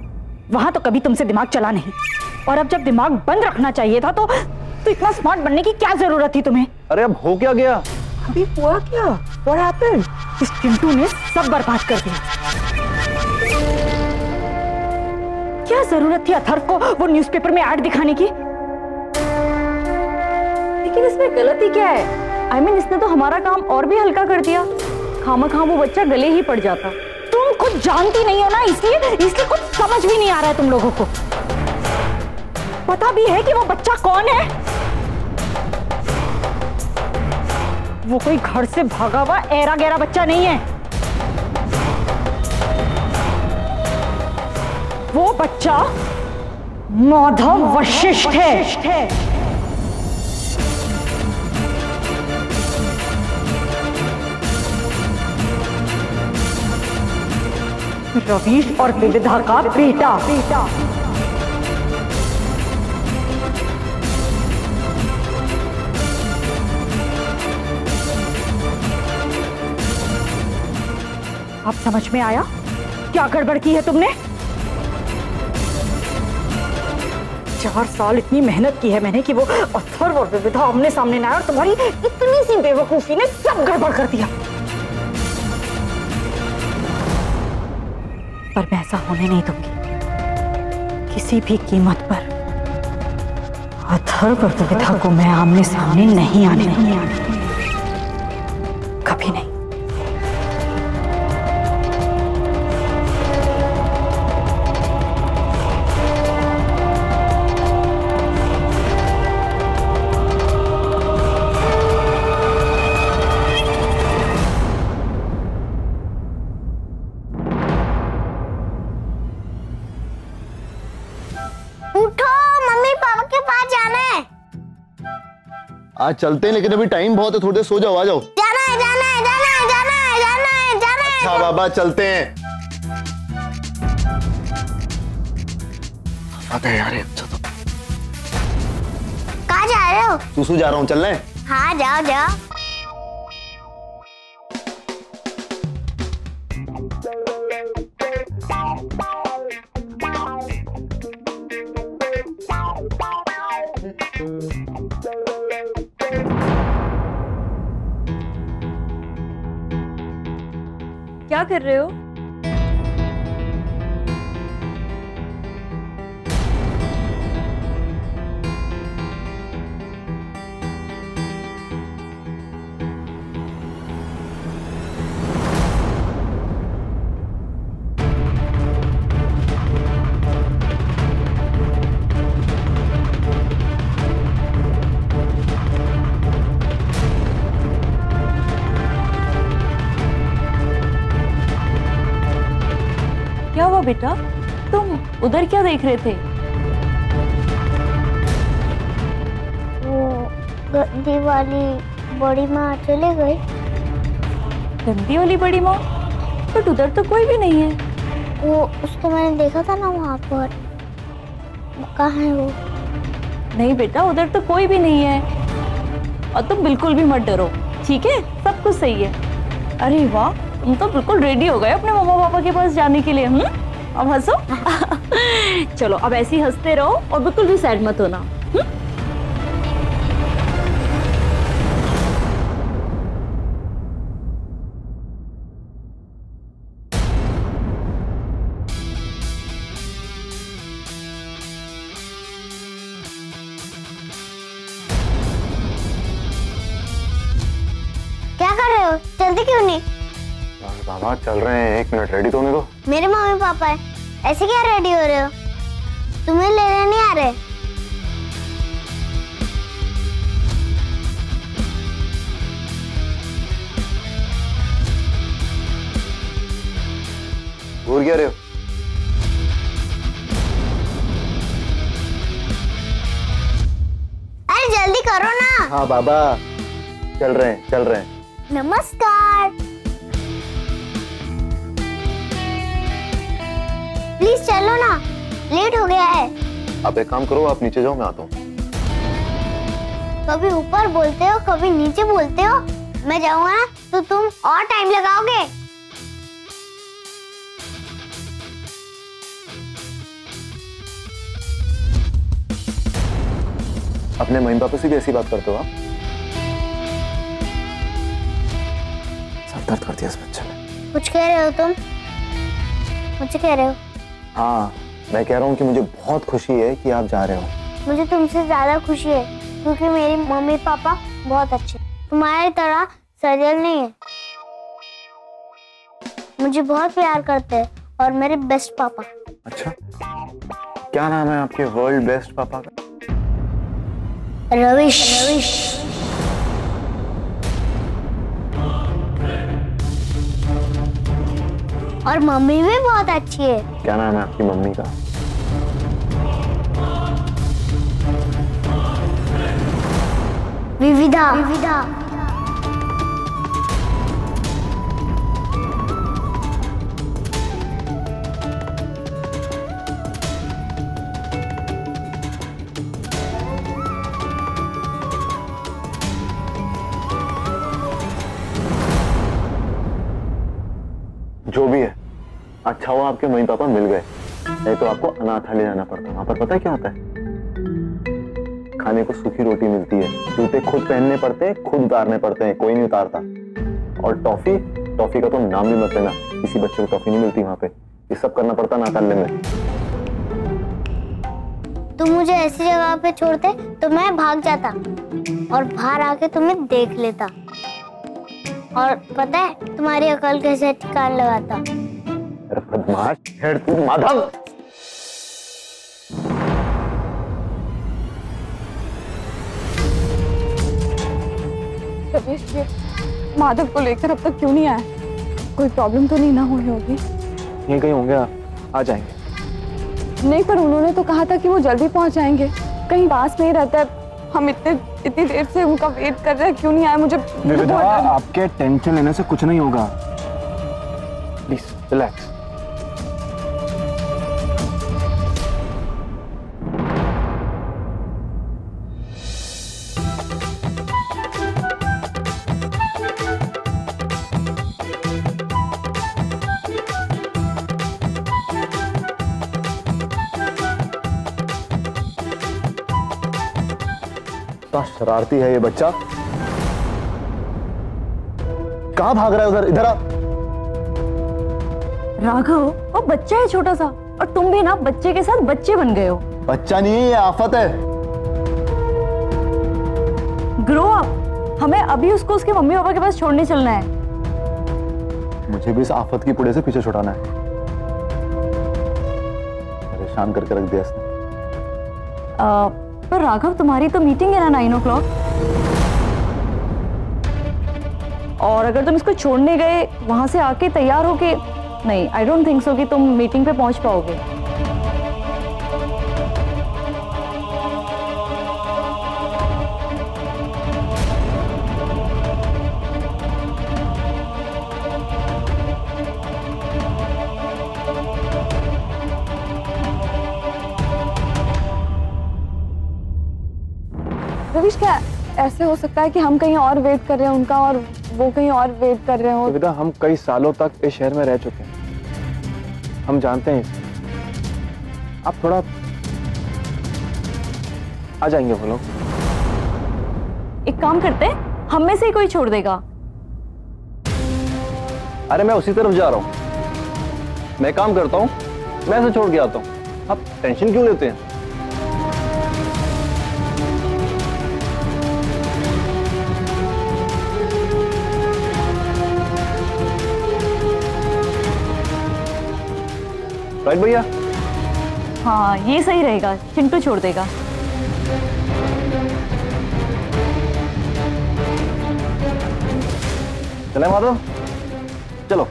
वहां तो कभी तुमसे दिमाग चला नहीं, और अब जब दिमाग बंद रखना चाहिए था तो इतना स्मार्ट बनने की क्या जरूरत थी तुम्हें? अरे अब हो क्या गया? अभी हुआ क्या? What happened? इस चिंटू ने सब बर्बाद कर दिया। क्या जरूरत थी अथर्व को वो न्यूज़पेपर में ऐड दिखाने की? लेकिन इसमें गलती क्या है? I mean, इसने तो हमारा काम और भी हल्का कर दिया। खामखा वो बच्चा गले ही पड़ जाता। तुम कुछ जानती नहीं हो ना, इसलिए कुछ समझ भी नहीं आ रहा है तुम लोगों को। पता भी है कि वो बच्चा कौन है? वो कोई घर से भागा हुआ ऐरा गैरा बच्चा नहीं है। वो बच्चा माधव वशिष्ठ है। रवीश और विविधा का बेटा। अब समझ में आया क्या गड़बड़ की है तुमने? 4 साल इतनी मेहनत की है मैंने कि वो अथर्व और विविधा आमने सामने ना आए, और तुम्हारी इतनी सी बेवकूफी ने सब गड़बड़ कर दिया। पर मैं ऐसा होने नहीं दूंगी किसी भी कीमत पर। अथर्व और विविधा को मैं आमने सामने नहीं आने कभी नहीं। आज चलते हैं, लेकिन अभी टाइम बहुत है, थोड़ी देर सो जाओ। आ जाओ। जाना है। अच्छा बाबा चलते हैं। आ गए यार। अच्छा तो कहाँ जा रहे हो? सुसु जा रहा हूँ, चलना है? हाँ जाओ। क्या कर रहे हो? क्या हुआ बेटा? तुम उधर क्या देख रहे थे? वो गंदी वाली बड़ी माँ चले गई। गंदी वाली बड़ी माँ? बट उधर तो कोई भी नहीं है। वो उसको मैंने देखा था ना वहाँ पर। कहाँ है वो? नहीं बेटा, उधर तो कोई भी नहीं है, और तुम बिल्कुल भी मत डरो, ठीक है? सब कुछ सही है। अरे वाह, तुम तो बिल्कुल रेडी हो गए अपने मम्मा पापा के पास जाने के लिए। अब हंसो। चलो अब ऐसे ही हंसते रहो और बिल्कुल भी सैड मत होना। क्या कर रहे हो? चलते क्यों नहीं? बाबा चल रहे हैं, 1 मिनट, रेडी तो होने दो। मेरे मम्मी पापा है, ऐसे क्या रेडी हो रहे हो? तुम्हें लेने नहीं आ रहे? घूर क्या रहे हो? अरे जल्दी करो ना। हाँ बाबा चल रहे हैं। नमस्कार। प्लीज चलो ना, लेट हो गया है। आप एक काम करो, आप नीचे जाओ, मैं आता हूँ। कभी ऊपर बोलते हो, कभी नीचे बोलते हो। मैं जाऊंगा ना तो तुम और टाइम लगाओगे। अपने मम्मी पापा से भी ऐसी बात करते हो आप? सर दर्द कर दिया इस बच्चे ने। कुछ कह रहे हो तुम? मुझे कह रहे हो? हाँ, मैं कह रहा हूँ कि मुझे बहुत खुशी है कि आप जा रहे हो। मुझे तुमसे ज्यादा खुशी है क्योंकि मेरी मम्मी पापा बहुत अच्छे, तुम्हारी तरह सरल नहीं है। मुझे बहुत प्यार करते हैं और मेरे बेस्ट पापा। अच्छा, क्या नाम है आपके वर्ल्ड बेस्ट पापा का? रविश। और मम्मी भी बहुत अच्छी है। क्या नाम है आपकी मम्मी का? विविधा। जो भी है, अच्छा हुआ आपके मम्मी पापा मिल गए, नहीं तो आपको अनाथालय जाना पड़ता। वहां पर पता है क्या होता है? खाने को सूखी रोटी मिलती है, जूते खुद पहनने पड़ते हैं, खुद उतारने पड़ते हैं, कोई नहीं उतारता। और टॉफी का तो नाम भी मत लेना, किसी बच्चे को टॉफी नहीं मिलती वहां पे। ये सब करना पड़ता अनाथालय में। तुम मुझे ऐसी जगह पे छोड़ते तो मैं भाग जाता और बाहर आके तुम्हें देख लेता, और पता है तुम्हारी अकल कैसे ठिकान लगाता। अरे बदमाश, हेड तू माधव। रवीश, ये माधव को लेकर अब तक क्यों नहीं आया? कोई प्रॉब्लम तो नहीं ना हुई होगी? यहीं कहीं होंगे, आ जाएंगे। नहीं, पर उन्होंने तो कहा था कि वो जल्दी पहुंच जाएंगे। कहीं पास नहीं रहता है। हम इतनी देर से उनका वेट कर रहे हैं, क्यों नहीं आया? मुझे विविधा, आपके टेंशन लेने से कुछ नहीं होगा। Please relax. शरारती है ये बच्चा। कहां भाग रहा है? उधर, इधर आ। राघव, वो बच्चा है छोटा सा, और तुम भी ना बच्चे के साथ बच्चे बन गए हो। बच्चा नहीं है, ये आफत है। Grow up. हमें अभी उसको उसके मम्मी पापा के पास छोड़ने चलना है। मुझे भी इस आफत की पुड़े से पीछे छुड़ाना है। परेशान करके रख दिया इसने। पर राघव, तुम्हारी तो मीटिंग है ना 9 o'clock, और अगर तुम इसको छोड़ने गए वहां से आके तैयार होके, नहीं, आई डोंट थिंक सो कि तुम मीटिंग पे पहुंच पाओगे। रवीश, क्या ऐसे हो सकता है कि हम कहीं और वेट कर रहे हैं उनका और वो कहीं और वेट कर रहे हो? विविधा, हम कई सालों तक इस शहर में रह चुके हैं, हम जानते हैं इसे। आप थोड़ा आ जाएंगे वो लोग। एक काम करते हैं, हम में से ही कोई छोड़ देगा। अरे मैं उसी तरफ जा रहा हूं। मैं काम करता हूं, मैं ऐसे छोड़ के आता हूं। आप टेंशन क्यों लेते हैं? राइट भैया? हाँ, ये सही रहेगा। चिंटू छोड़ देगा। चले माधव, चलो।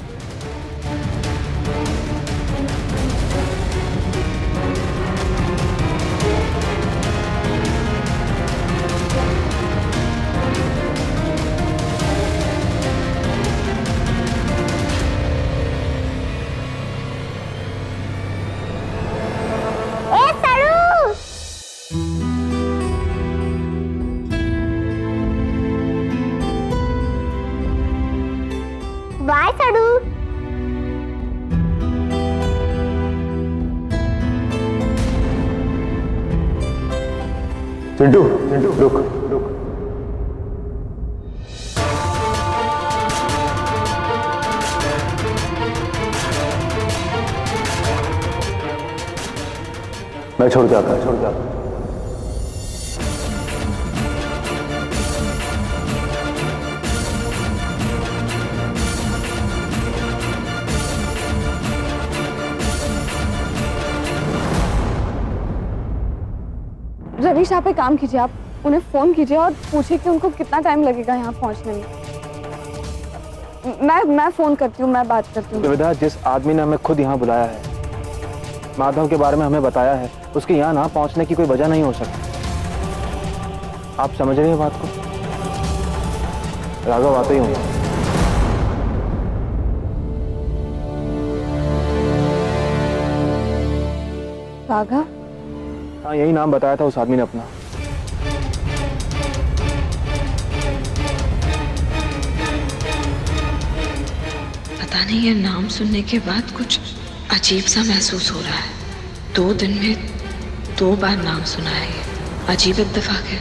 बाय सड़ू। चिंटू, चिंटू रुक रुक। मैं छोड़ के आता, छोड़ के आता। रवीश, आप एक काम कीजिए, आप उन्हें फोन कीजिए और पूछिए कि उनको कितना टाइम लगेगा यहाँ पहुँचने में। मैं फोन करती हूँ, मैं बात करती हूँ। विविधा, जिस आदमी ने हमें खुद यहाँ बुलाया है, माधव के बारे में हमें बताया है, उसके यहाँ ना पहुँचने की कोई वजह नहीं हो सकती। आप समझ रहे हैं बात को? राघव आते ही होंगे। राघव? हाँ, यही नाम बताया था उस आदमी ने अपना। पता नहीं, ये नाम सुनने के बाद कुछ अजीब सा महसूस हो रहा है। 2 दिन में 2 बार नाम सुना है, ये अजीब इत्तेफाक है।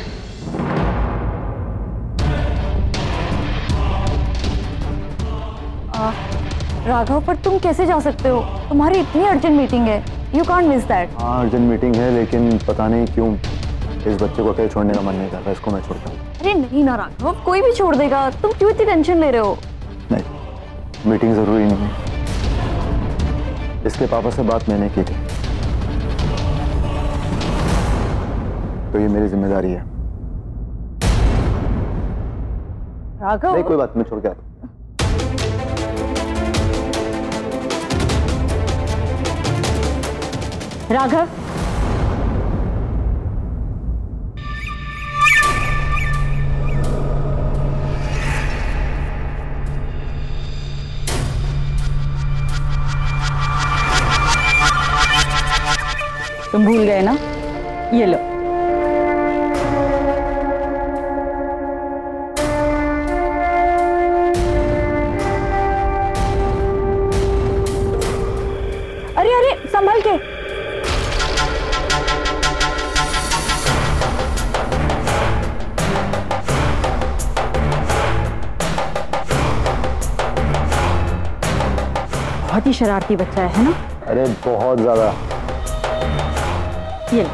राघव, पर तुम कैसे जा सकते हो? तुम्हारी इतनी अर्जेंट मीटिंग है, यू कांट मिस दैट। हाँ, अर्जेंट मीटिंग है, लेकिन पता नहीं क्यों इस बच्चे को अकेले छोड़ने का मन नहीं कर रहा। इसको मैं छोड़ता हूँ। अरे नहीं ना राघव, कोई भी छोड़ देगा। तुम क्यों इतनी टेंशन ले रहे हो? नहीं, मीटिंग जरूरी नहीं है। इसके पापा से बात मैंने की थी, तो ये मेरी जिम्मेदारी है। राघव, नहीं, कोई बात, मैं छोड़ के आता हूँ। राघव, तुम भूल गए ना? ये लो। अरे अरे, संभल के। बहुत ही शरारती बच्चा है ना? अरे बहुत ज्यादा। ये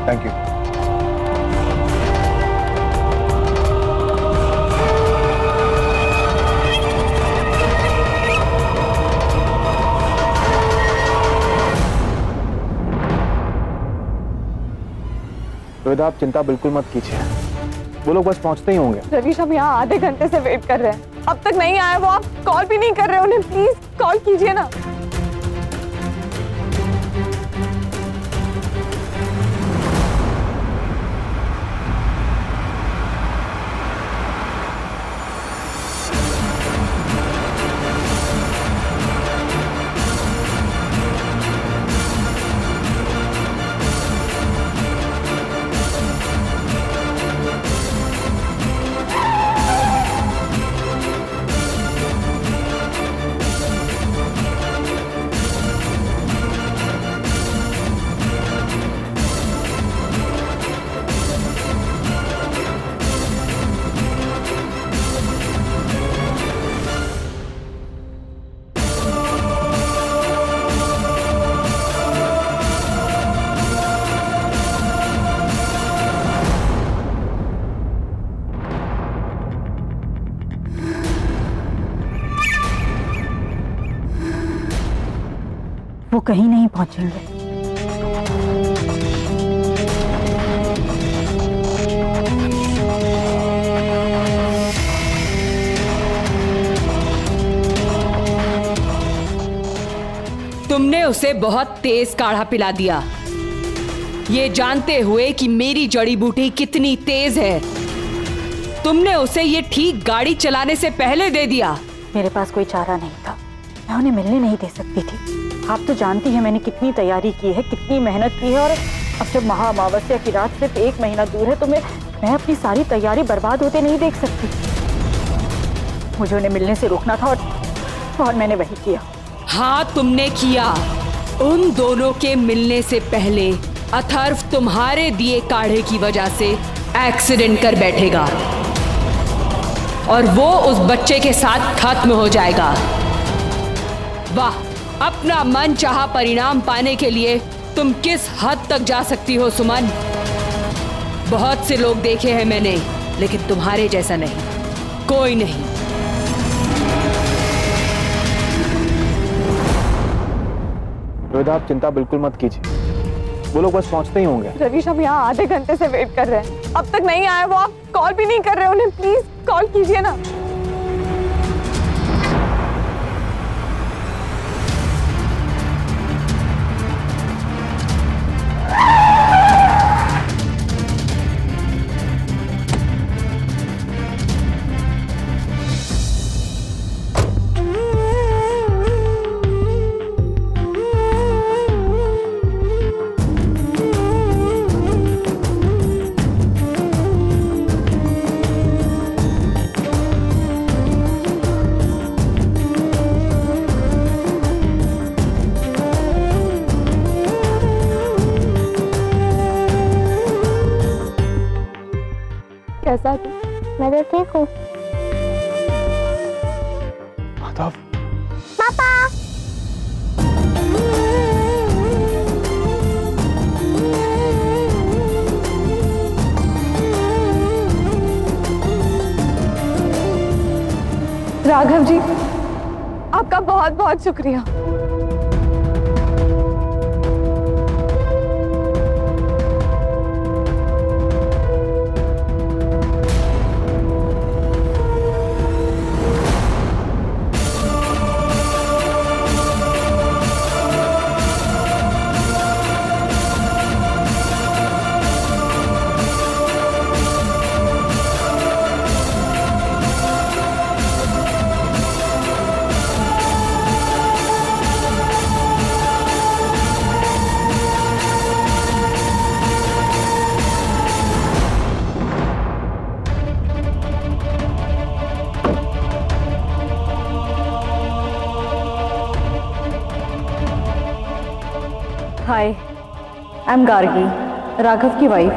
थैंक यू। विविधा, आप चिंता बिल्कुल मत कीजिए, वो लोग बस पहुंचते ही होंगे। रवीश, हम यहाँ आधे घंटे से वेट कर रहे हैं, अब तक नहीं आया वो। आप कॉल भी नहीं कर रहे उन्हें, प्लीज कॉल कीजिए ना। वो कहीं नहीं पहुंचेंगे। तुमने उसे बहुत तेज काढ़ा पिला दिया। ये जानते हुए कि मेरी जड़ी बूटी कितनी तेज है, तुमने उसे ये ठीक गाड़ी चलाने से पहले दे दिया। मेरे पास कोई चारा नहीं था, मैं उन्हें मिलने नहीं दे सकती थी। आप तो जानती हैं मैंने कितनी तैयारी की है, कितनी मेहनत की है, और अब जब महा अमावस्या की रात सिर्फ 1 महीना दूर है तो मैं अपनी सारी तैयारी बर्बाद होते नहीं देख सकती। मुझे उन्हें मिलने से रोकना था और मैंने वही किया। हाँ, तुमने किया। उन दोनों के मिलने से पहले अथर्व तुम्हारे दिए काढ़े की वजह से एक्सीडेंट कर बैठेगा और वो उस बच्चे के साथ खत्म हो जाएगा। वाह, अपना मन चाहा परिणाम पाने के लिए तुम किस हद तक जा सकती हो सुमन। बहुत से लोग देखे हैं मैंने, लेकिन तुम्हारे जैसा नहीं, कोई नहीं। रोहिदा, आप चिंता बिल्कुल मत कीजिए, वो लोग बस पहुंचते ही होंगे। रवीश, हम यहाँ आधे घंटे से वेट कर रहे हैं, अब तक नहीं आए वो। आप कॉल भी नहीं कर रहे उन्हें, प्लीज कॉल कीजिए ना। कैसा तू? मैं तो ठीक हूँ। माधव, पापा। राघव जी, आपका बहुत बहुत शुक्रिया। हाय, आई एम गार्गी, राघव की वाइफ।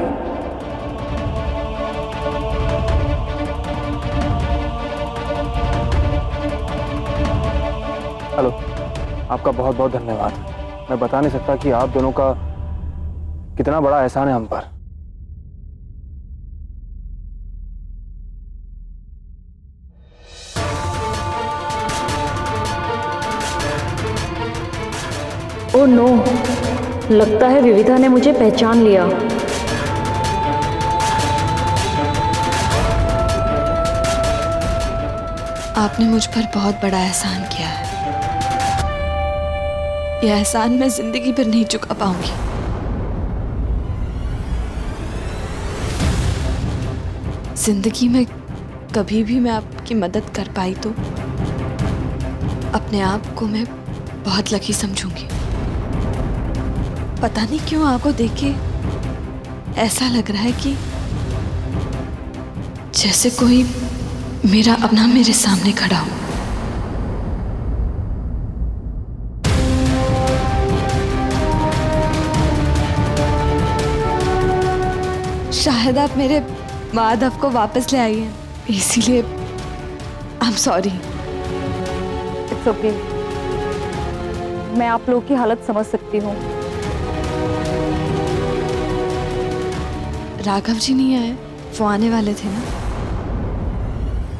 हेलो, आपका बहुत बहुत धन्यवाद। मैं बता नहीं सकता कि आप दोनों का कितना बड़ा एहसान है हम पर। ओह नो, लगता है विविधा ने मुझे पहचान लिया। आपने मुझ पर बहुत बड़ा एहसान किया है। यह एहसान मैं जिंदगी भर नहीं चुका पाऊंगी। जिंदगी में कभी भी मैं आपकी मदद कर पाई तो अपने आप को मैं बहुत लकी समझूंगी। पता नहीं क्यों आपको देख के ऐसा लग रहा है कि जैसे कोई मेरा अपना मेरे सामने खड़ा हो। शायद आप मेरे माधव को वापस ले आई हैं, इसीलिए I am sorry. It's okay, मैं आप लोगों की हालत समझ सकती हूँ। राघव जी नहीं आए, वो आने वाले थे ना?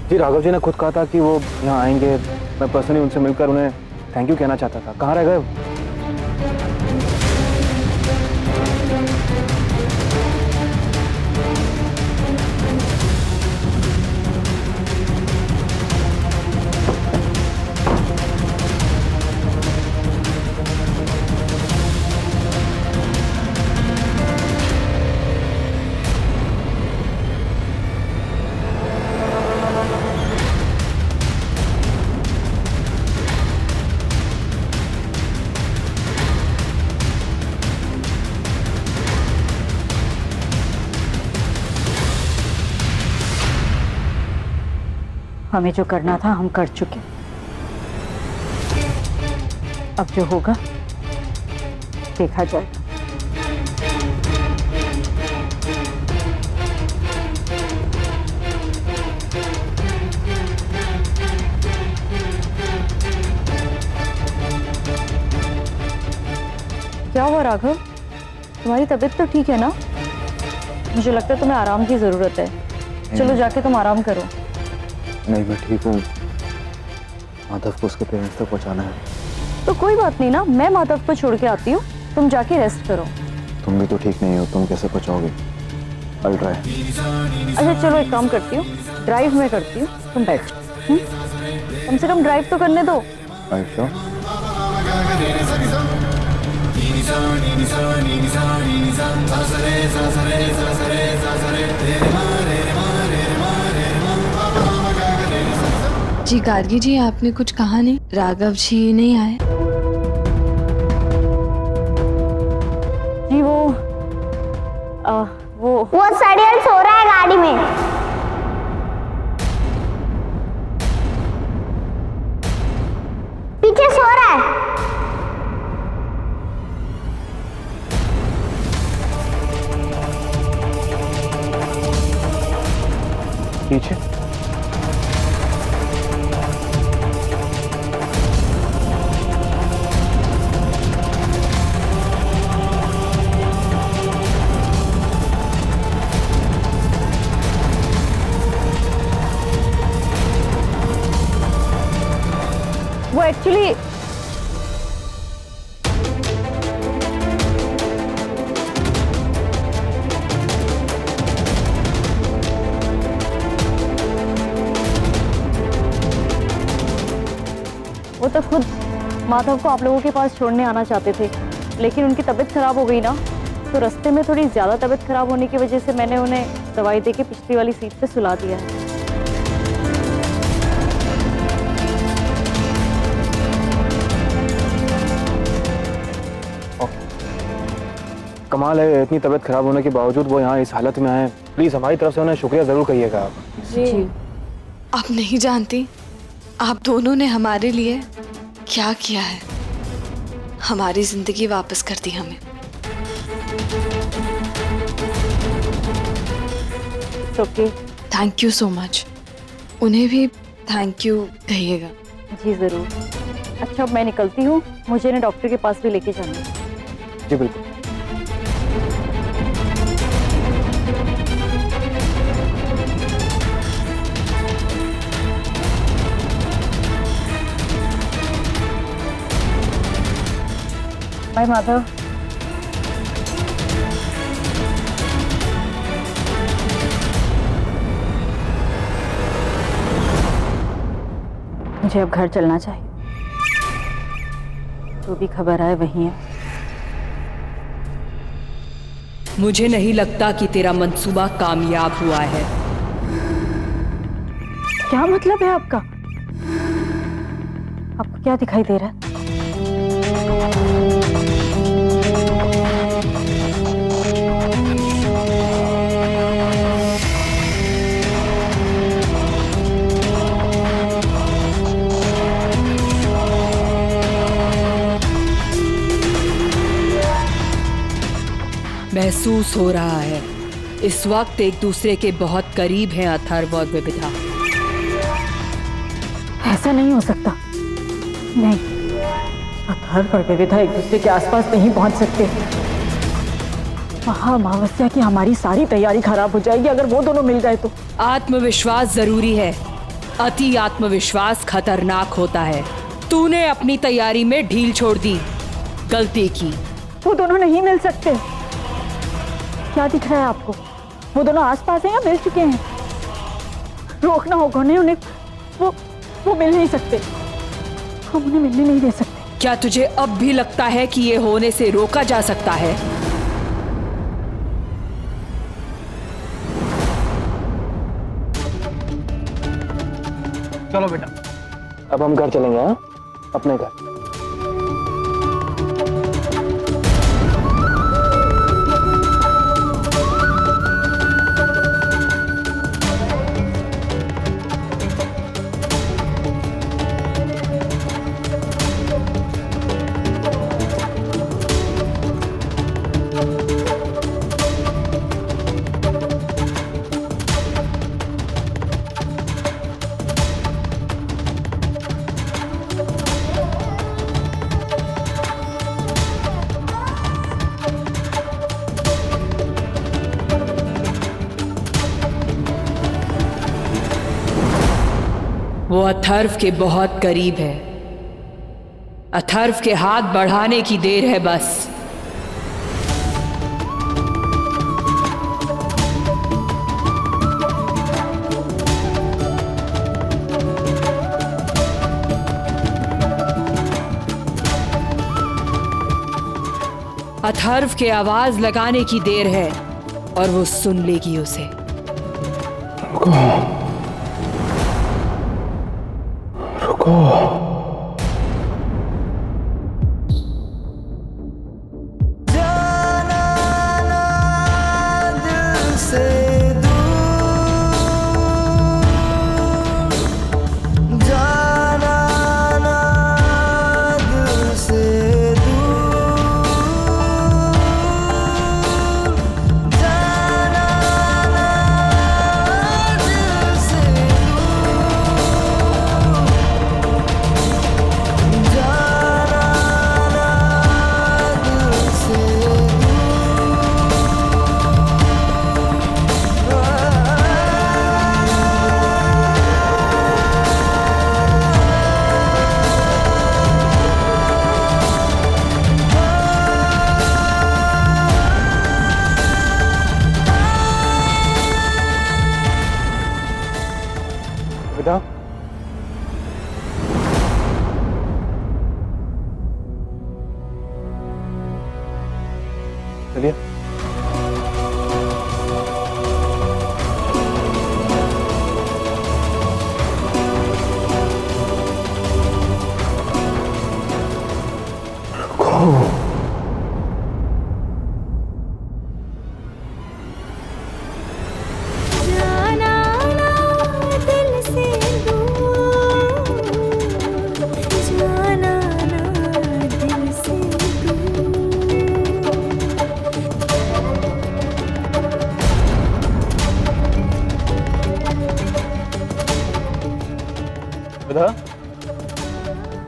जी, राघव जी ने खुद कहा था कि वो यहाँ आएंगे। मैं पर्सनली उनसे मिलकर उन्हें थैंक यू कहना चाहता था। कहाँ रह गए? हमें जो करना था हम कर चुके, अब जो होगा देखा जाएगा। क्या हुआ राघव, तुम्हारी तबीयत तो ठीक है ना? मुझे लगता है तुम्हें आराम की जरूरत है। चलो जाके तुम आराम करो। नहीं मैं ठीक हूँ, माधव को उसके पेरेंट्स तक पहुँचाना है। तो कोई बात नहीं ना, मैं माधव को छोड़ के आती हूँ, तुम जाके रेस्ट करो। तुम भी तो ठीक नहीं हो, तुम कैसे पहुँचाओगे? I'll try। अच्छा चलो एक काम करती हूँ, ड्राइव मैं करती हूँ, तुम बैठ। कम से कम ड्राइव तो करने दो। अच्छा जी गार्गी जी, आपने कुछ कहा नहीं? राघव जी नहीं आए? जी वो सड़ियल सो रहा है गाड़ी में। पीछे सो रहा है। पीछे? वो एक्चुअली वो तो खुद माधव को आप लोगों के पास छोड़ने आना चाहते थे, लेकिन उनकी तबीयत खराब हो गई ना, तो रास्ते में थोड़ी ज्यादा तबीयत खराब होने की वजह से मैंने उन्हें दवाई देके पिछली वाली सीट पे सुला दिया है। कमाल है, इतनी तबीयत खराब होने के बावजूद वो यहाँ इस हालत में आए। प्लीज हमारी तरफ से उन्हें शुक्रिया जरूर कहिएगा आप। जी। आप नहीं जानती आप दोनों ने हमारे लिए क्या किया है। हमारी जिंदगी वापस कर दी हमें। Okay, thank you so much. उन्हें भी थैंक यू कहिएगा। जी जरूर। अच्छा अब मैं निकलती हूँ, मुझे ना डॉक्टर के पास भी लेके जाना है। जी बिल्कुल। बाय माधव। मुझे अब घर चलना चाहिए, जो भी खबर आए वही है। मुझे नहीं लगता कि तेरा मंसूबा कामयाब हुआ है। क्या मतलब है आपका? आपको क्या दिखाई दे रहा है? महसूस हो रहा है इस वक्त एक दूसरे के बहुत करीब हैं अथर्व और विविधा। ऐसा नहीं हो सकता। नहीं, अथर्व और विविधा एक दूसरे के आसपास नहीं पहुंच सकते। महाअमावस्या की हमारी सारी तैयारी खराब हो जाएगी अगर वो दोनों मिल गए तो। आत्मविश्वास जरूरी है, अति आत्मविश्वास खतरनाक होता है। तूने अपनी तैयारी में ढील छोड़ दी, गलती की। वो दोनों नहीं मिल सकते। क्या दिख रहा है आपको? वो दोनों आसपास हैं या मिल चुके हैं? रोकना होगा उन्हें। वो मिल नहीं सकते, हम उन्हें मिलने नहीं दे सकते। क्या तुझे अब भी लगता है कि ये होने से रोका जा सकता है? चलो बेटा, अब हम घर चलेंगे। हाँ, अपने घर। वो अथर्व के बहुत करीब है। अथर्व के हाथ बढ़ाने की देर है बस। अथर्व के आवाज लगाने की देर है और वो सुन लेगी उसे। रुको। चलिए।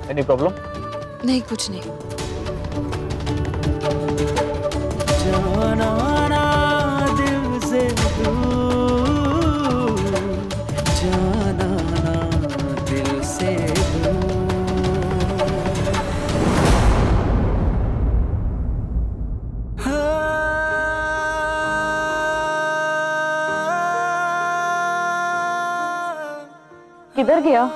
Any problem? नहीं, कुछ नहीं। जाना ना दिल से दूर, जाना ना दिल से किधर गया?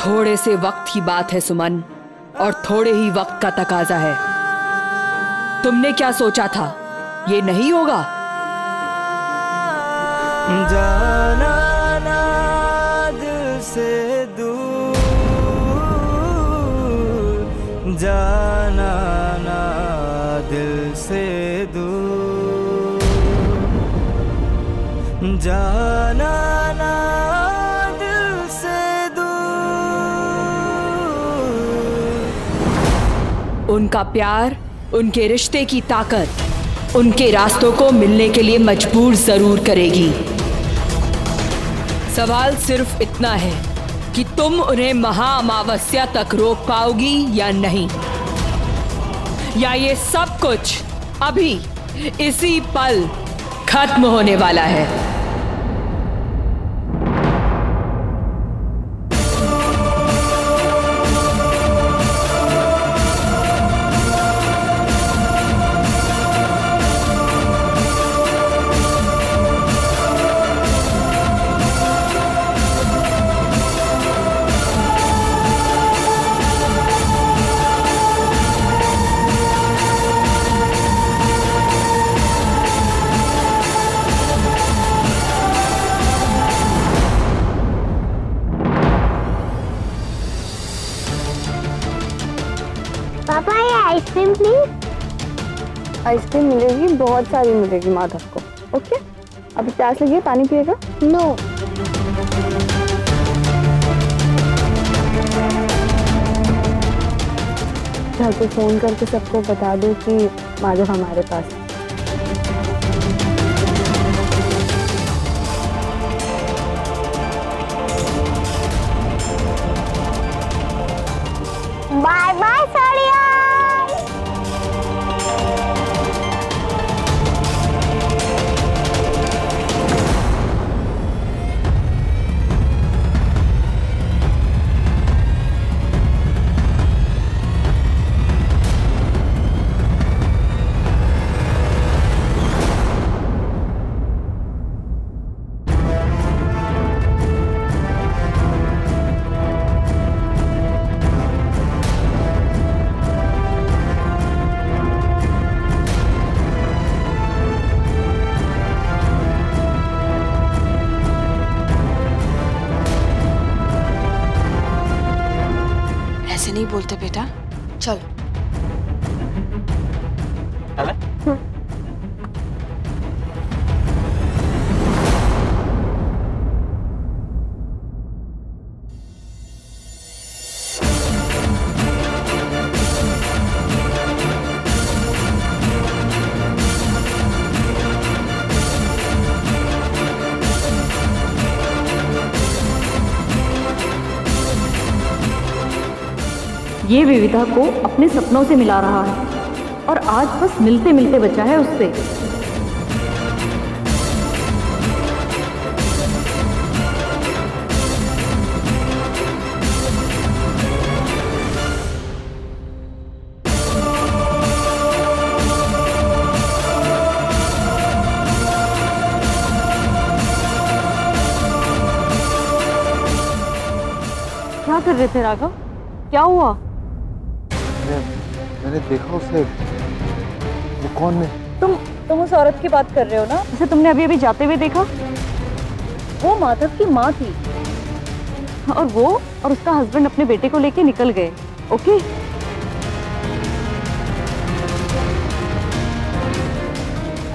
थोड़े से वक्त की बात है सुमन, और थोड़े ही वक्त का तकाजा है। तुमने क्या सोचा था ये नहीं होगा? जाना ना दिल से दूर, जाना ना दिल से दूर, जाना ना दिल से उनका प्यार, उनके रिश्ते की ताकत उनके रास्तों को मिलने के लिए मजबूर जरूर करेगी। सवाल सिर्फ इतना है कि तुम उन्हें महाअमावस्या तक रोक पाओगी या नहीं, या ये सब कुछ अभी इसी पल खत्म होने वाला है। पापा ये आइसक्रीम प्लीज। आइसक्रीम मिलेगी, बहुत सारी मिलेगी माधव को। ओके, अभी प्यास लगी है, पानी पिएगा? नो। जाके फोन करके सबको बता दो कि माधव हमारे पास है। बाय बाय साड़िया। ऐसे नहीं बोलते बेटा, चलो। ये विविधा को अपने सपनों से मिला रहा है और आज बस मिलते मिलते बचा है उससे। क्या कर रहे थे राघव? क्या हुआ? मैंने देखा उसे। वो कौन है? तुम उस औरत की बात कर रहे हो ना, जिसे तुमने अभी अभी जाते हुए देखा? वो माधव की माँ थी और वो और उसका हस्बैंड अपने बेटे को लेके निकल गए। ओके?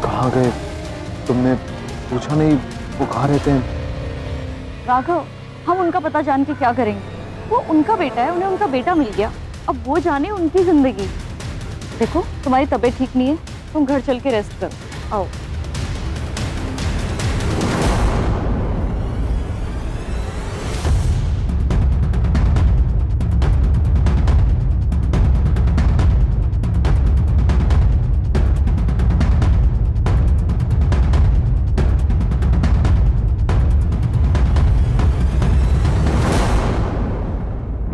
कहाँ गए? तुमने पूछा नहीं वो कहाँ रहते हैं? राघव, हम उनका पता जान के क्या करेंगे? वो उनका बेटा है, उन्हें उनका बेटा मिल गया, अब वो जाने उनकी जिंदगी। देखो तुम्हारी तबीयत ठीक नहीं है, तुम घर चल के रेस्ट करो। आओ।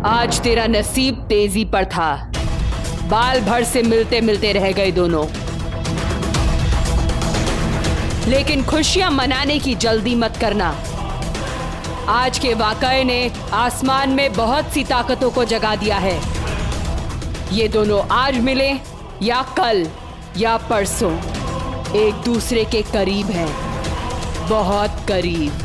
आज तेरा नसीब तेजी पर था, बाल भर से मिलते मिलते रह गए दोनों। लेकिन खुशियां मनाने की जल्दी मत करना। आज के वाकये ने आसमान में बहुत सी ताकतों को जगा दिया है। ये दोनों आज मिले या कल या परसों, एक दूसरे के करीब हैं, बहुत करीब।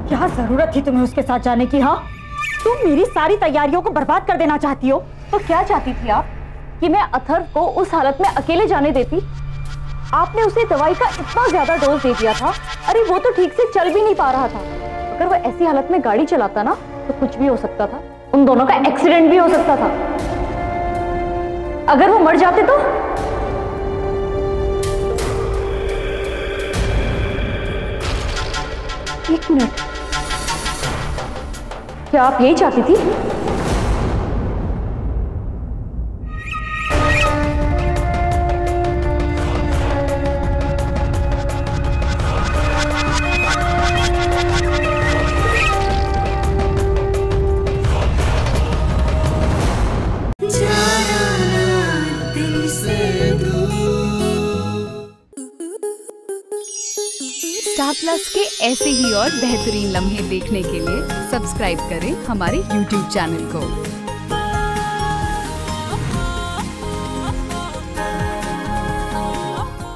क्या जरूरत थी तुम्हें उसके साथ जाने की? हाँ, तुम मेरी सारी तैयारियों को बर्बाद कर देना चाहती हो। तो क्या चाहती थी आप? कि मैं अथर्व को उस हालत में अकेले जाने देती? आपने उसे दवाई का इतना ज्यादा डोज दे दिया था, अरे वो तो ठीक से चल भी नहीं पा रहा था। अगर वो ऐसी हालत में गाड़ी चलाता ना तो कुछ भी हो सकता था, उन दोनों का एक्सीडेंट भी हो सकता था। अगर वो मर जाते तो? एक मिनट, क्या आप यही चाहती थी? स्टार प्लस के ऐसे ही और बेहतरीन लम्हे देखने के लिए सब्सक्राइब करें हमारे YouTube चैनल को।